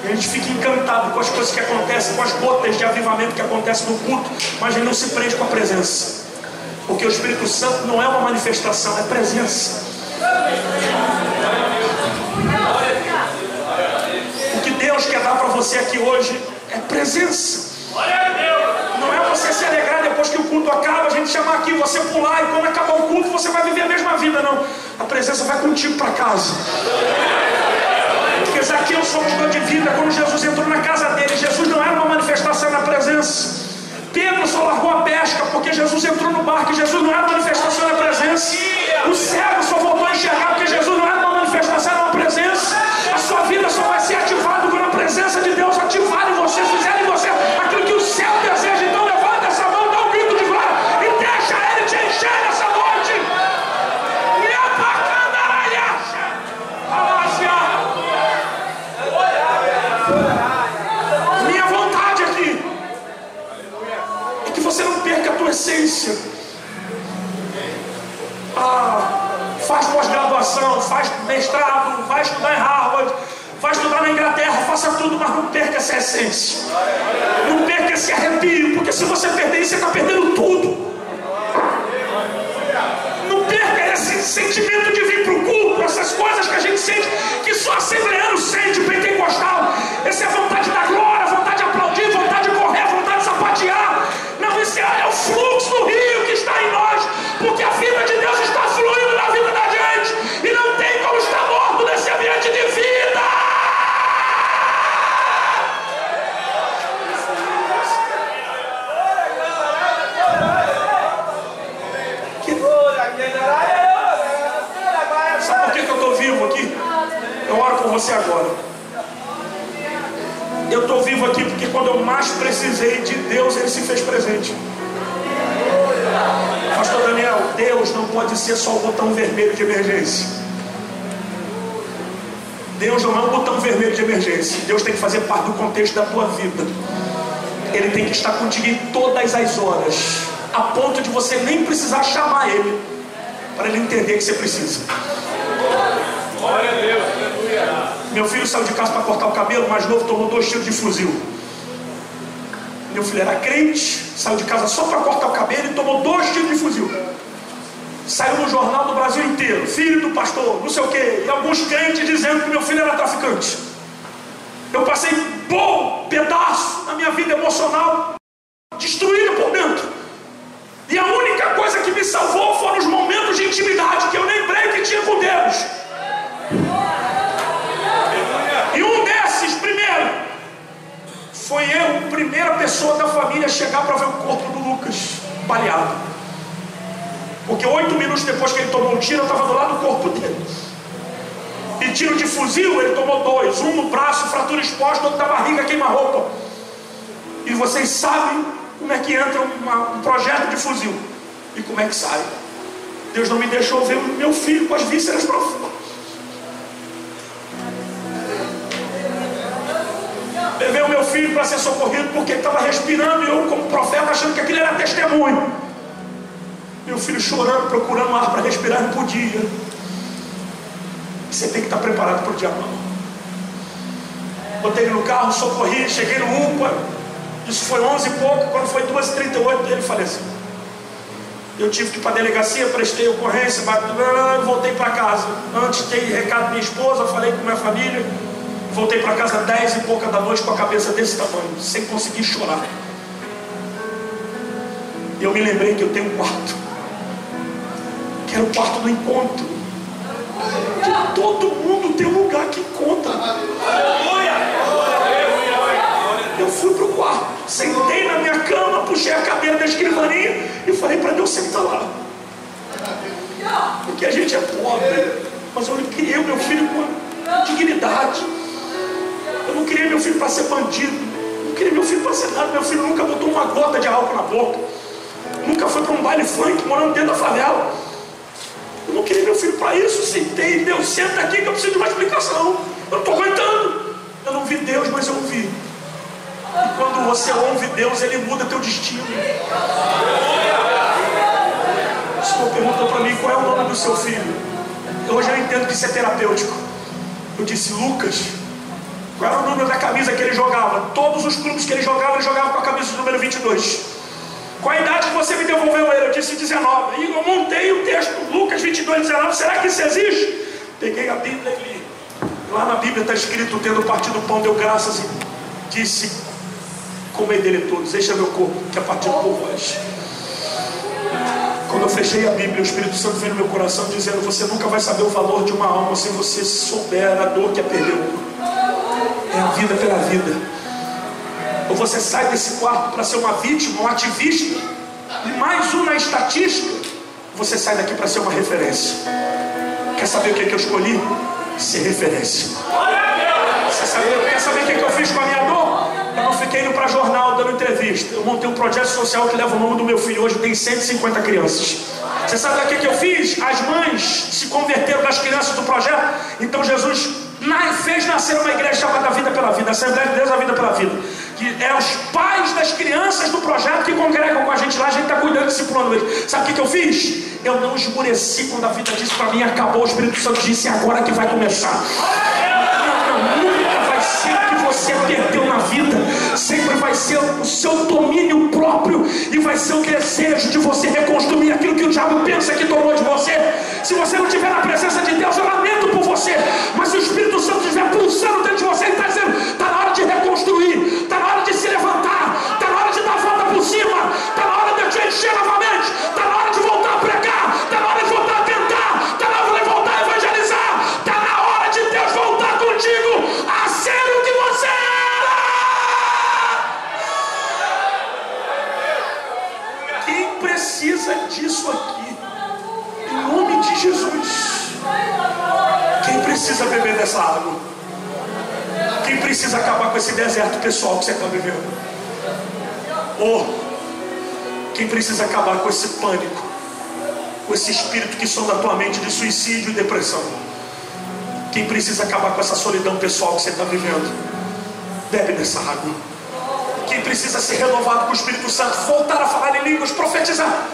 A gente fica encantado com as coisas que acontecem, com as gotas de avivamento que acontecem no culto, mas a gente não se prende com a presença. Porque o Espírito Santo não é uma manifestação, é presença. O que Deus quer dar para você aqui hoje é presença. Não é você se alegrar depois que o culto acaba, a gente chamar aqui, você pular, e quando acabar o culto você vai viver a mesma vida, não. A presença vai contigo para casa. Porque Zaqueu sopro de vida. Quando Jesus entrou na casa dele, Jesus não era uma manifestação na presença. Pedro só largou a pesca porque Jesus entrou no barco, e Jesus não era uma manifestação na presença. O cego só voltou a enxergar porque Jesus não era uma manifestação na presença. A sua vida só vai ser ativada quando a presença de Deus ativar em você, fizer em você aquilo que o céu deseja. Então levanta essa mão, dá um grito de glória e deixa Ele te encher nessa noite. Minha vontade aqui é que você não perca a tua essência. Faz pós-graduação, faz mestrado, vai estudar em Harvard, vai estudar na Inglaterra, faça tudo, mas não perca essa essência. Não perca esse arrepio, porque se você perder isso, você está perdendo tudo. Não perca esse sentimento de vir para o culto, essas coisas que a gente sente, que só assembleano sente, pentecostal. Essa é a vontade da glória, vontade de aplaudir, vontade de correr, vontade de sapatear. Não, isso é o fluxo do rio que está em nós, porque a vida de Deus está fluindo na vida da gente, e não tem como estar morto nesse ambiente de vida. Sabe por que eu estou vivo aqui? Eu oro por você agora. Eu estou vivo aqui porque quando eu mais precisei de Deus, Ele se fez presente. Pastor Daniel, Deus não pode ser só o botão vermelho de emergência. Deus não é um botão vermelho de emergência. Deus tem que fazer parte do contexto da tua vida. Ele tem que estar contigo em todas as horas, a ponto de você nem precisar chamar Ele, para Ele entender que você precisa. Glória a Deus, aleluia. Meu filho saiu de casa para cortar o cabelo, mais novo, tomou 2 tiros de fuzil. Meu filho era crente, saiu de casa só para cortar o cabelo e tomou 2 tiros de fuzil. Saiu no jornal do Brasil inteiro, filho do pastor, não sei o que, e alguns crentes dizendo que meu filho era traficante. Eu passei bom pedaço na minha vida emocional, destruída por dentro. E a única coisa que me salvou foram os momentos de intimidade que eu lembrei que tinha com Deus. E um desses, primeiro, foi eu, primeira pessoa da família a chegar para ver o corpo do Lucas baleado. Porque 8 minutos depois que ele tomou um tiro, eu estava do lado do corpo dele. E tiro de fuzil, ele tomou 2. Um no braço, fratura exposta, outro na barriga, queima-roupa. E vocês sabem como é que entra um projeto de fuzil. E como é que sai. Deus não me deixou ver o meu filho com as vísceras para fora. Levei o meu filho para ser socorrido porque ele estava respirando, e eu, como profeta, achando que aquilo era testemunho. Meu filho chorando, procurando ar para respirar, não podia. Você tem que estar preparado para o diabo. Botei ele no carro, socorri, cheguei no UPA. Isso foi 11 e pouco. Quando foi 2h38, ele faleceu. Eu tive que ir para a delegacia, prestei ocorrência, voltei para casa. Antes dei recado à minha esposa, falei com minha família. Voltei para casa 10 e pouca da noite com a cabeça desse tamanho, sem conseguir chorar. E eu me lembrei que eu tenho um quarto, que era o quarto do encontro. Que todo mundo tem um lugar que encontra. Eu fui para o quarto, sentei na minha cama, puxei a cadeira da escrivaninha e falei para Deus sentar lá. Porque a gente é pobre, mas eu criei o meu filho com dignidade. Eu não criei meu filho para ser bandido, não criei meu filho para ser nada. Meu filho nunca botou uma gota de álcool na boca, nunca foi para um baile funk morando dentro da favela. Eu não criei meu filho para isso. Sentei, Deus, senta aqui que eu preciso de uma explicação. Eu não estou aguentando. Eu não vi Deus, mas eu ouvi. E quando você ouve Deus, Ele muda teu destino. O Senhor perguntou para mim qual é o nome do seu filho. Hoje eu entendo que isso é terapêutico. Eu disse, Lucas. Qual era o nome número da camisa que ele jogava. Todos os clubes que ele jogava com a camisa do número 22. Qual a idade que você me devolveu ele? Eu disse 19. E eu montei o texto, Lucas 22, 19. Será que isso existe? Peguei a Bíblia e li. Lá na Bíblia está escrito: tendo partido o pão, deu graças e disse: comei dele todos, este é meu corpo, que é partido por vós. Quando eu fechei a Bíblia, o Espírito Santo veio no meu coração dizendo: você nunca vai saber o valor de uma alma se você souber a dor que é perder uma. É a vida pela vida. Ou você sai desse quarto para ser uma vítima, um ativista, e mais um na estatística, você sai daqui para ser uma referência. Quer saber o que eu escolhi? Ser referência. Quer saber o que eu fiz com a minha dor? Eu não fiquei indo para jornal dando entrevista. Eu montei um projeto social que leva o nome do meu filho. Hoje tem 150 crianças. Você sabe o que eu fiz? As mães se converteram nas crianças do projeto. Então Jesus fez nascer uma igreja chamada Vida pela Vida, Assembleia de Deus, a Vida pela Vida, que é os pais das crianças do projeto que congregam com a gente lá. A gente está cuidando, discipulando eles. Sabe o que eu fiz? Eu não esmureci quando a vida disse para mim: acabou. O Espírito Santo disse: é agora que vai começar. Nunca vai ser o que você perdeu na vida. Sempre vai ser o seu domínio próprio, e vai ser o desejo de você reconstruir aquilo que o diabo pensa que tomou de você. Se você não estiver na presença de Deus, eu lamento por você, mas se o Espírito Santo estiver pulsando dentro de você, ele está dizendo: está na hora de reconstruir, está na hora de se levantar, está na hora de dar a volta por cima, está na hora de eu te encher novamente, está na hora de voltar a pregar, está na hora de voltar a tentar, está na hora de voltar a evangelizar, está na hora de Deus voltar contigo a ser o que você era. Quem precisa disso aqui? Em nome de Jesus. Quem precisa beber dessa água? Quem precisa acabar com esse deserto pessoal que você está vivendo? Ou quem precisa acabar com esse pânico, com esse espírito que sonda a tua mente de suicídio e depressão? Quem precisa acabar com essa solidão pessoal que você está vivendo? Bebe dessa água. Quem precisa ser renovado com o Espírito Santo, voltar a falar em línguas, profetizar?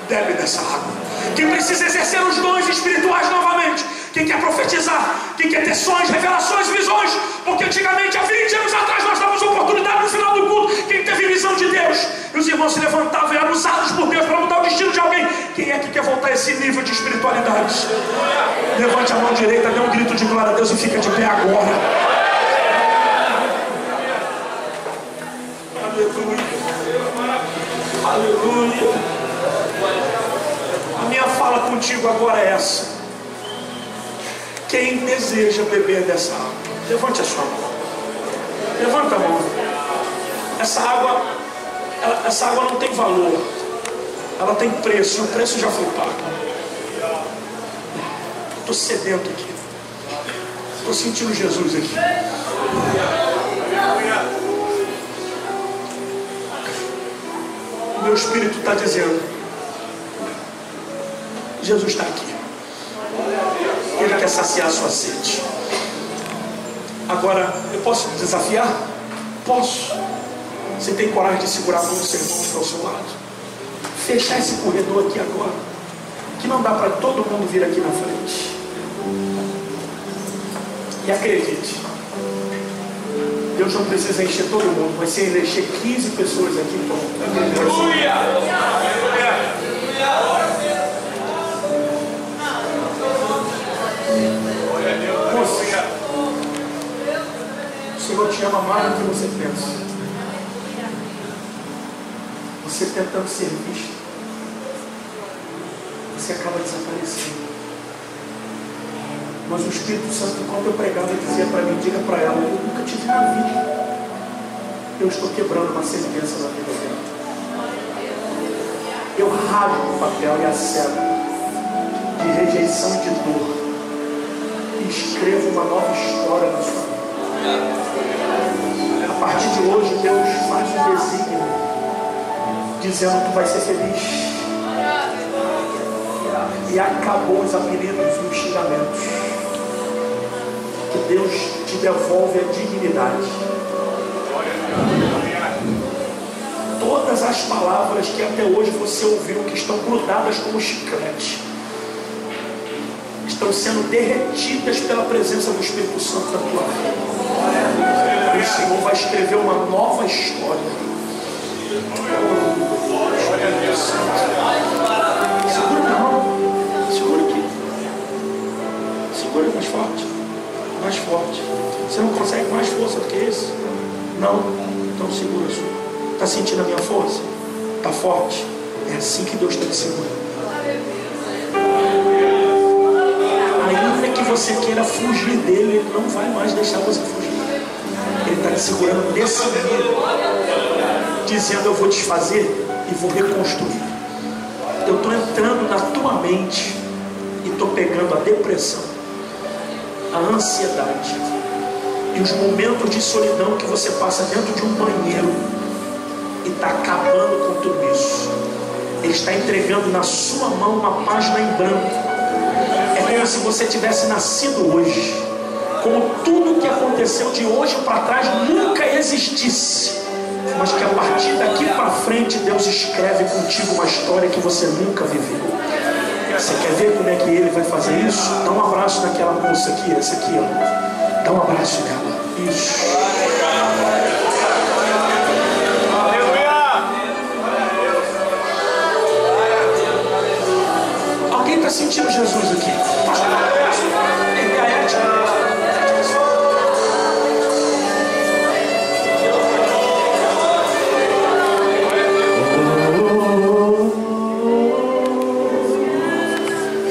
Bebe dessa água. Quem precisa exercer os dons espirituais novamente? Quem quer profetizar? Quem quer ter sonhos, revelações, visões? Porque antigamente, há 20 anos atrás, nós dávamos oportunidade no final do culto. Quem teve visão de Deus, e os irmãos se levantavam e eram usados por Deus para mudar o destino de alguém. Quem é que quer voltar a esse nível de espiritualidade? Levante a mão direita, dê um grito de glória a Deus e fica de pé agora. Aleluia. Aleluia. A minha fala contigo agora é essa: quem deseja beber dessa água, levante a sua mão. Levanta a mão. Essa água não tem valor, ela tem preço. O preço já foi pago. Estou sedento aqui, estou sentindo Jesus aqui. O meu espírito está dizendo: Jesus está aqui. Ele quer saciar a sua sede. Agora, eu posso te desafiar? Posso. Você tem coragem de segurar a mão do seu irmão que está ao seu lado? Fechar esse corredor aqui agora, que não dá para todo mundo vir aqui na frente. E acredite, Deus não precisa encher todo mundo, mas se ele encher 15 pessoas aqui, pronto. Aleluia! Moça, o Senhor te ama mais do que você pensa. Você tentando ser visto, você acaba desaparecendo. Mas o Espírito Santo, quando eu pregava, dizia para mim: diga para ela, eu nunca te vi na vida. Eu estou quebrando uma sentença na vida dela. Eu rasgo o papel e a cédula de rejeição e de dor e escrevo uma nova história na sua vida. A partir de hoje, Deus faz um desígnio dizendo: tu vai ser feliz. E acabou os apelidos e os xingamentos. Que Deus te devolve a dignidade. Todas as palavras que até hoje você ouviu, que estão grudadas como chiclete, estão sendo derretidas pela presença do Espírito Santo na tua vida. O Senhor vai escrever uma nova história. Glória a Deus. Segura minha mão. Segura aqui. Segura mais forte. Mais forte. Você não consegue mais força do que isso? Não? Então segura a sua. Está sentindo a minha força? Está forte? É assim que Deus está te segurando. Ainda que você queira fugir dele, Ele não vai mais deixar você fugir. Ele está te segurando desse nível, dizendo: eu vou desfazer e vou reconstruir. Eu estou entrando na tua mente e estou pegando a depressão, a ansiedade e os momentos de solidão que você passa dentro de um banheiro e está acabando com tudo isso. Ele está entregando na sua mão uma página em branco. É como se você tivesse nascido hoje, como tudo que aconteceu de hoje para trás nunca existisse, mas que a partir daqui para frente Deus escreve contigo uma história que você nunca viveu. Você quer ver como é que Ele vai fazer isso? Dá um abraço naquela moça aqui, essa aqui, ó. Dá um abraço nela. Isso. Alguém está sentindo Jesus aqui?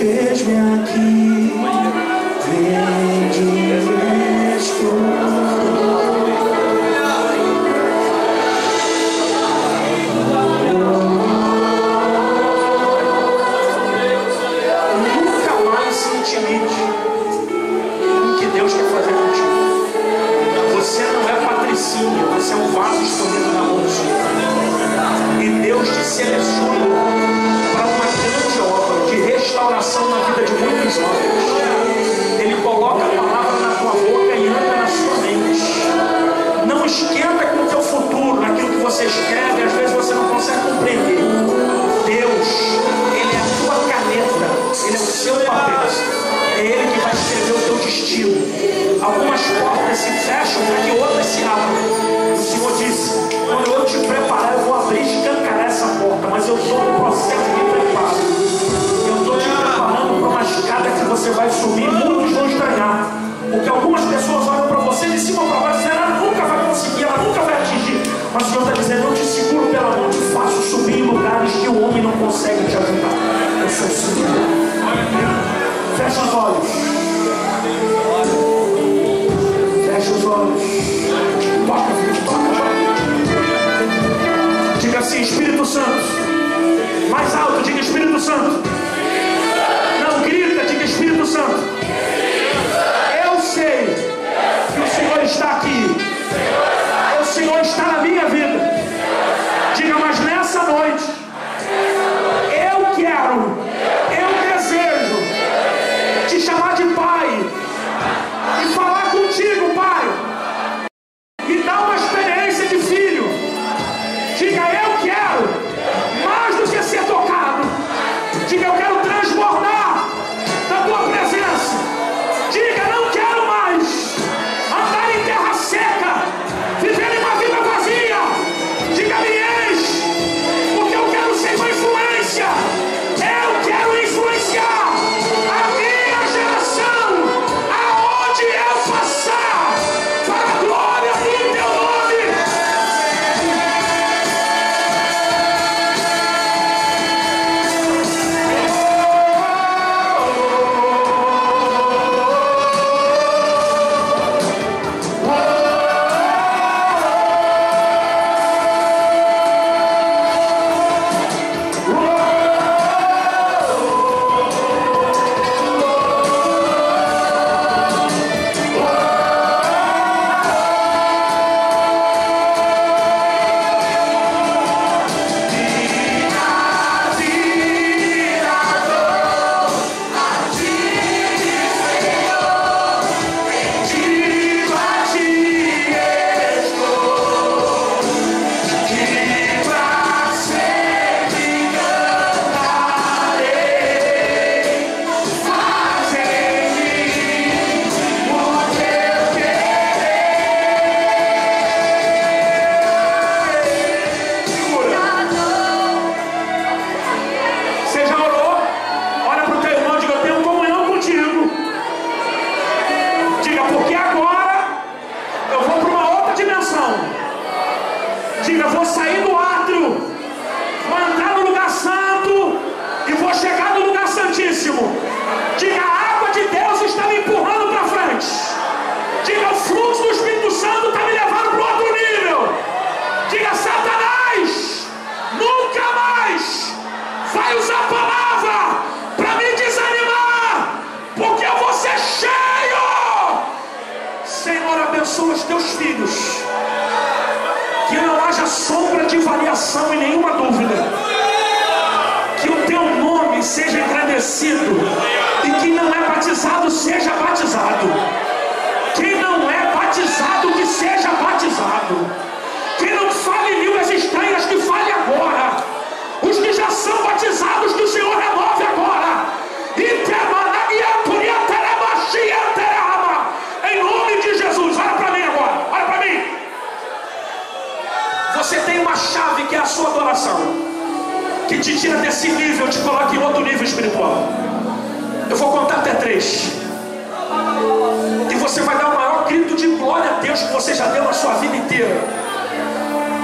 Eis-me aqui, vem nunca mais se intimide com o que Deus quer fazer contigo. Você não é patricinha, você é um vaso escolhido na mão do Senhor. E Deus te selecionou para uma grande obra de restauração na vida de muitos homens. Ele coloca a palavra na tua boca e anda na sua mente. Não esquenta com o teu futuro, naquilo que você escreve, às vezes você não consegue compreender. Deus, Ele é a tua caneta, Ele é o seu papel. É Ele que vai escrever o teu destino. Algumas portas se fecham para que outras se abram. O Senhor disse: quando eu te preparar, eu vou abrir e escancarar essa porta, mas eu estou no processo de preparo. Eu estou te preparando para uma escada que você vai subir e muitos vão estranhar. Porque algumas pessoas olham para você de cima para baixo e dizem: ela nunca vai conseguir, ela nunca vai atingir. Mas o Senhor está dizendo: eu te seguro pela mão, te faço subir em lugares que o homem não consegue te ajudar. Eu sou o Senhor. Fecha os olhos. Fecha os olhos. Toca, filho, toca. Diga assim: Espírito Santo. Mais alto, diga: Espírito Santo. Não grita, diga: Espírito Santo. Eu sei que o Senhor está aqui. O Senhor está na minha vida. Diga: mas nessa noite eu quero, eu desejo te chamar de Pai e falar contigo, Pai, e dar uma experiência de filho. Diga: eu quero Diga, vou sair do átrio, vou entrar no lugar santo e vou chegar no lugar santíssimo. Diga, a água de Deus está me empurrando para frente. Diga, o fluxo do Espírito Santo está me levando para outro nível. Diga, Satanás nunca mais vai usar a palavra para me desanimar, porque eu vou ser cheio. Senhor, abençoa os teus filhos, que não haja sombra de variação e nenhuma dúvida, que o teu nome seja engrandecido, e quem não é batizado seja batizado, quem não é batizado que seja batizado, quem não fale línguas estranhas que fale agora, os que já são batizados que o Senhor remove agora, em nome de Jesus. Olha para mim agora, olha para mim. Você tem uma chave que é a sua adoração, que te tira desse nível, te coloca em outro nível espiritual. Eu vou contar até 3, e você vai dar o maior grito de glória a Deus que você já deu na sua vida inteira.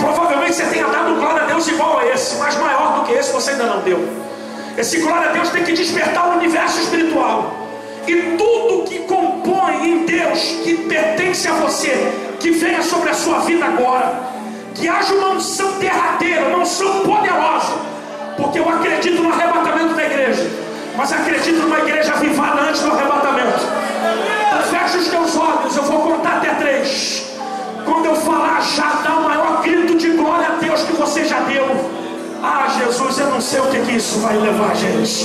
Provavelmente você tenha dado glória a Deus igual a esse, mas maior do que esse você ainda não deu. Esse glória a Deus tem que despertar o universo espiritual, e tudo que compõe em Deus, que pertence a você, que venha sobre a sua vida agora, que haja uma unção derradeira, uma unção poderosa, porque eu acredito no arrebatamento da igreja, mas acredito numa igreja avivada antes do arrebatamento. Então fecha os teus olhos, eu vou contar até 3. Quando eu falar, já dá o maior grito de glória a Deus que você já deu. Ah, Jesus, eu não sei o que isso vai levar, gente.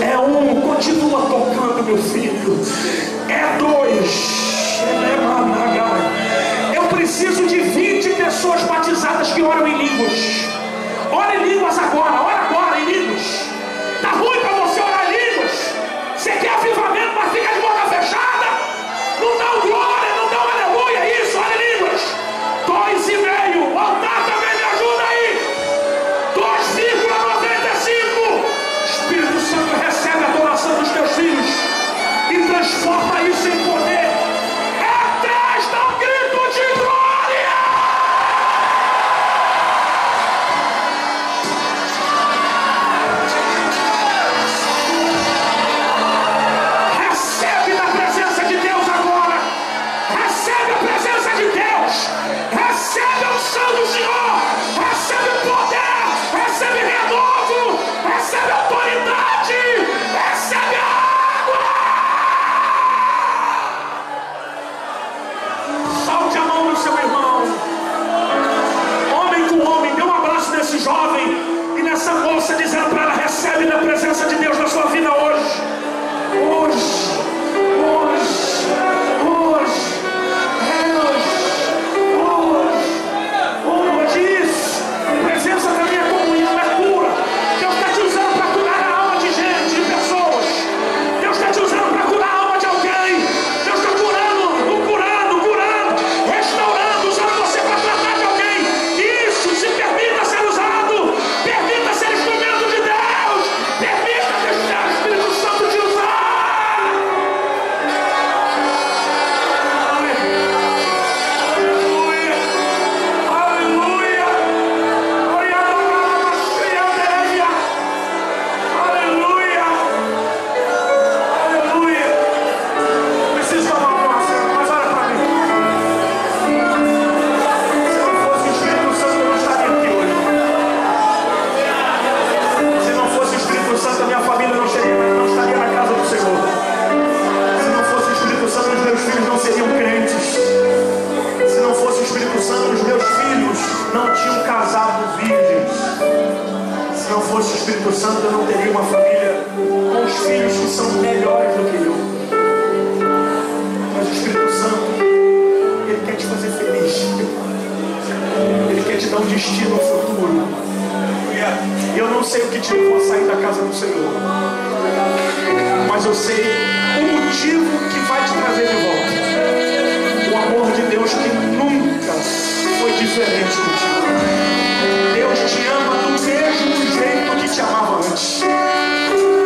É 1, continua tocando, meu filho. É 2, eu preciso de 20 pessoas batizadas que oram em línguas. Ora em línguas agora, ora agora em línguas. Tá ruim para você orar em línguas? Você quer avivamento, mas fica de boca fechada? Não dá um glória, não dá um aleluia. Isso, ora em línguas. 2,5. O altar também me ajuda aí. 2,95. Espírito Santo, recebe a adoração dos teus filhos e transforma isso em poder. É 3, dá um grito de glória. Recebe da presença de Deus agora. Recebe a presença de Deus. Recebe a unção do Senhor. Recebe o poder. Recebe renovo. Recebe autoridade. Recebe a água. Salte a mão do seu irmão. Homem com homem, dê um abraço nesse jovem e nessa moça, dizendo para ela: recebe da presença de Deus na sua vida hoje. Hoje. Isso. Presença também é comunhão, é cura. Deus está te usando para curar a alma de gente, de pessoas. Deus está te usando para curar a alma de alguém. Deus está curando, restaurando, usando você para tratar de alguém. Isso, se permita ser usado. Permita ser instrumento de Deus. Permita deixar o Espírito Santo te usar. Espírito Santo, eu não teria uma família com os filhos que são melhores do que eu. Mas o Espírito Santo, Ele quer te fazer feliz. Ele quer te dar um destino futuro. E eu não sei o que te levou a sair da casa do Senhor, mas eu sei o motivo que vai te trazer de volta. O amor de Deus que nunca foi diferente contigo. Deus te ama do mesmo jeito que te amava antes.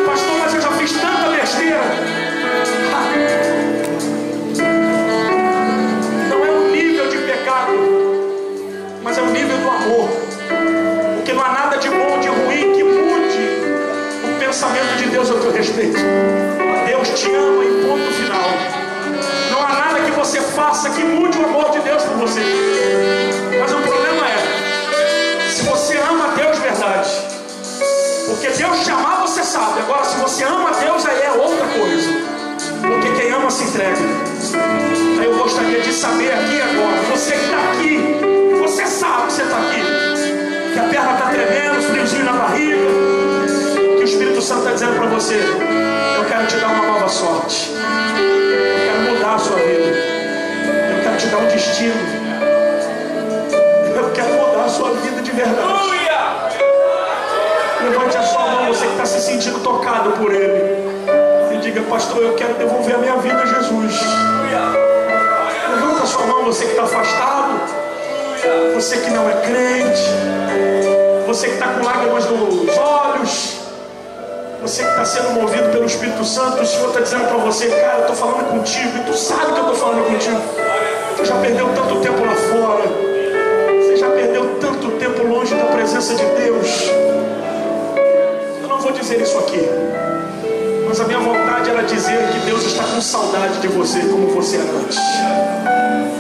Pastor, mas eu já fiz tanta besteira. Não é o nível de pecado, mas é o nível do amor. respeito. Deus te ama e ponto final. Não há nada que você faça que mude o amor de Deus por você. Mas o problema é, se você ama Deus verdade, porque Deus te amar você sabe. Agora se você ama Deus aí é outra coisa, porque quem ama se entrega. Aí eu gostaria de saber aqui agora, você que está aqui, você sabe que você está aqui, que a perna está tremendo, friozinho na barriga, que o Espírito Santo está dizendo para você: eu quero te dar uma nova sorte, eu quero mudar a sua vida, eu quero te dar um destino, eu quero mudar a sua vida de verdade. Levante a sua mão, você que está se sentindo tocado por Ele, e diga: pastor, eu quero devolver a minha vida a Jesus. Levanta a sua mão, você que está afastado, você que não é crente, você que está com lágrimas nos olhos, você que está sendo movido pelo Espírito Santo. O Senhor está dizendo para você: cara, eu estou falando contigo, e tu sabe que eu estou falando contigo. Tu já perdeu tanto tempo lá fora, você já perdeu tanto tempo longe da presença de Deus. Eu não vou dizer isso aqui, mas a minha vontade era dizer que Deus está com saudade de você como você era antes,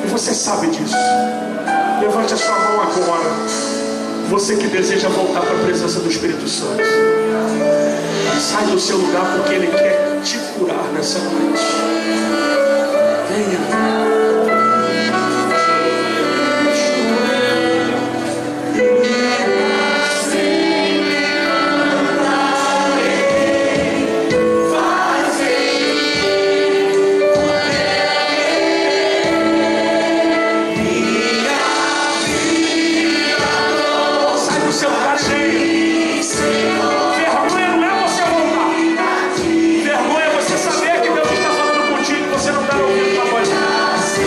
e você sabe disso. Levante a sua mão agora, você que deseja voltar para a presença do Espírito Santo. Sai do seu lugar, porque Ele quer te curar nessa noite. Venha. Vergonha é você saber que Deus está falando contigo e você não está ouvindo a voz dele.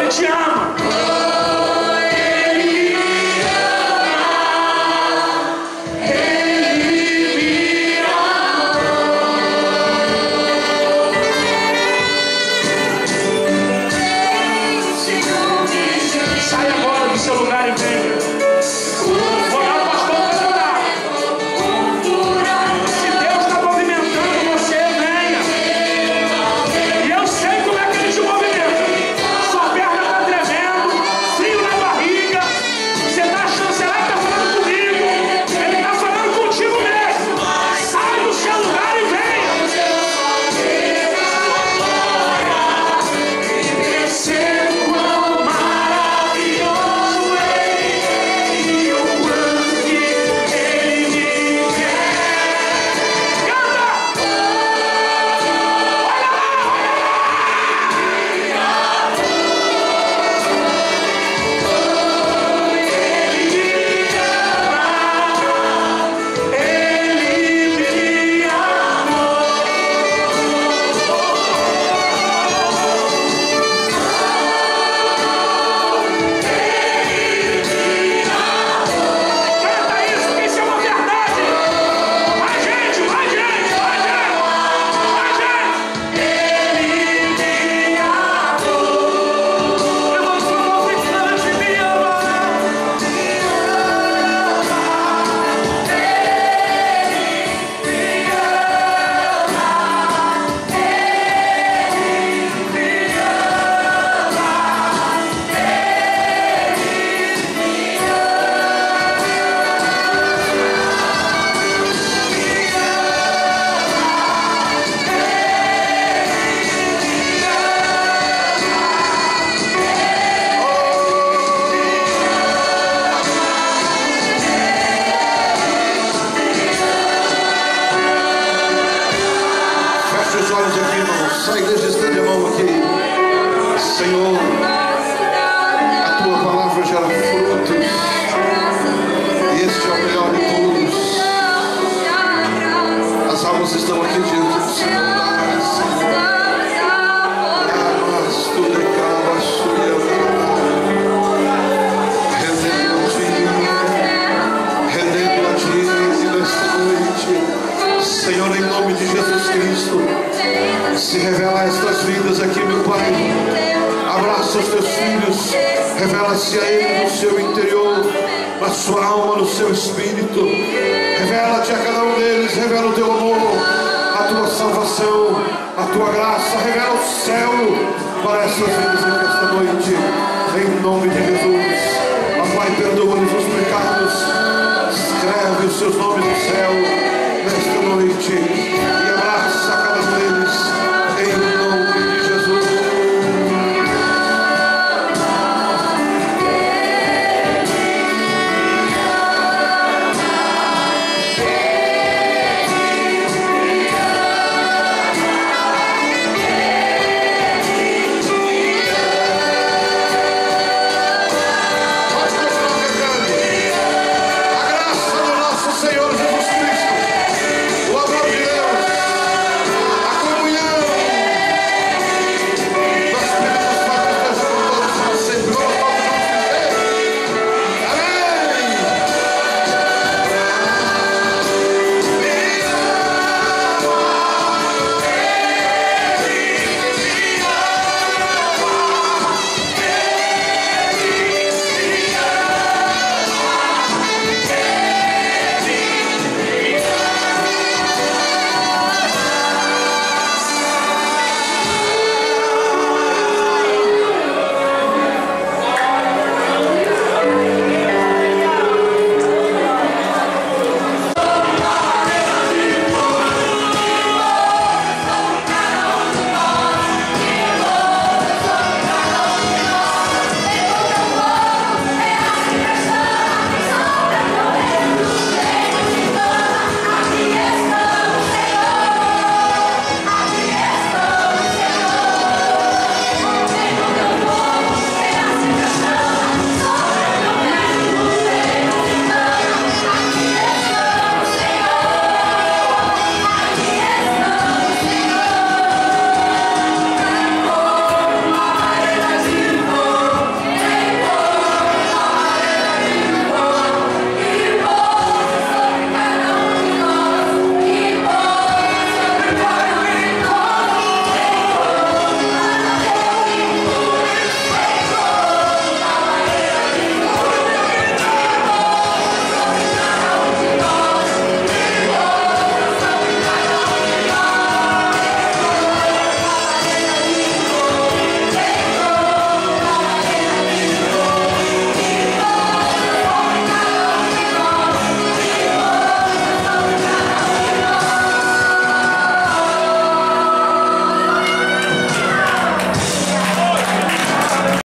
te ama. Revela-se a Ele no seu interior, na sua alma, no seu espírito. Revela-te a cada um deles, revela o teu amor, a tua salvação, a tua graça. Revela o céu para essas vidas aqui esta noite.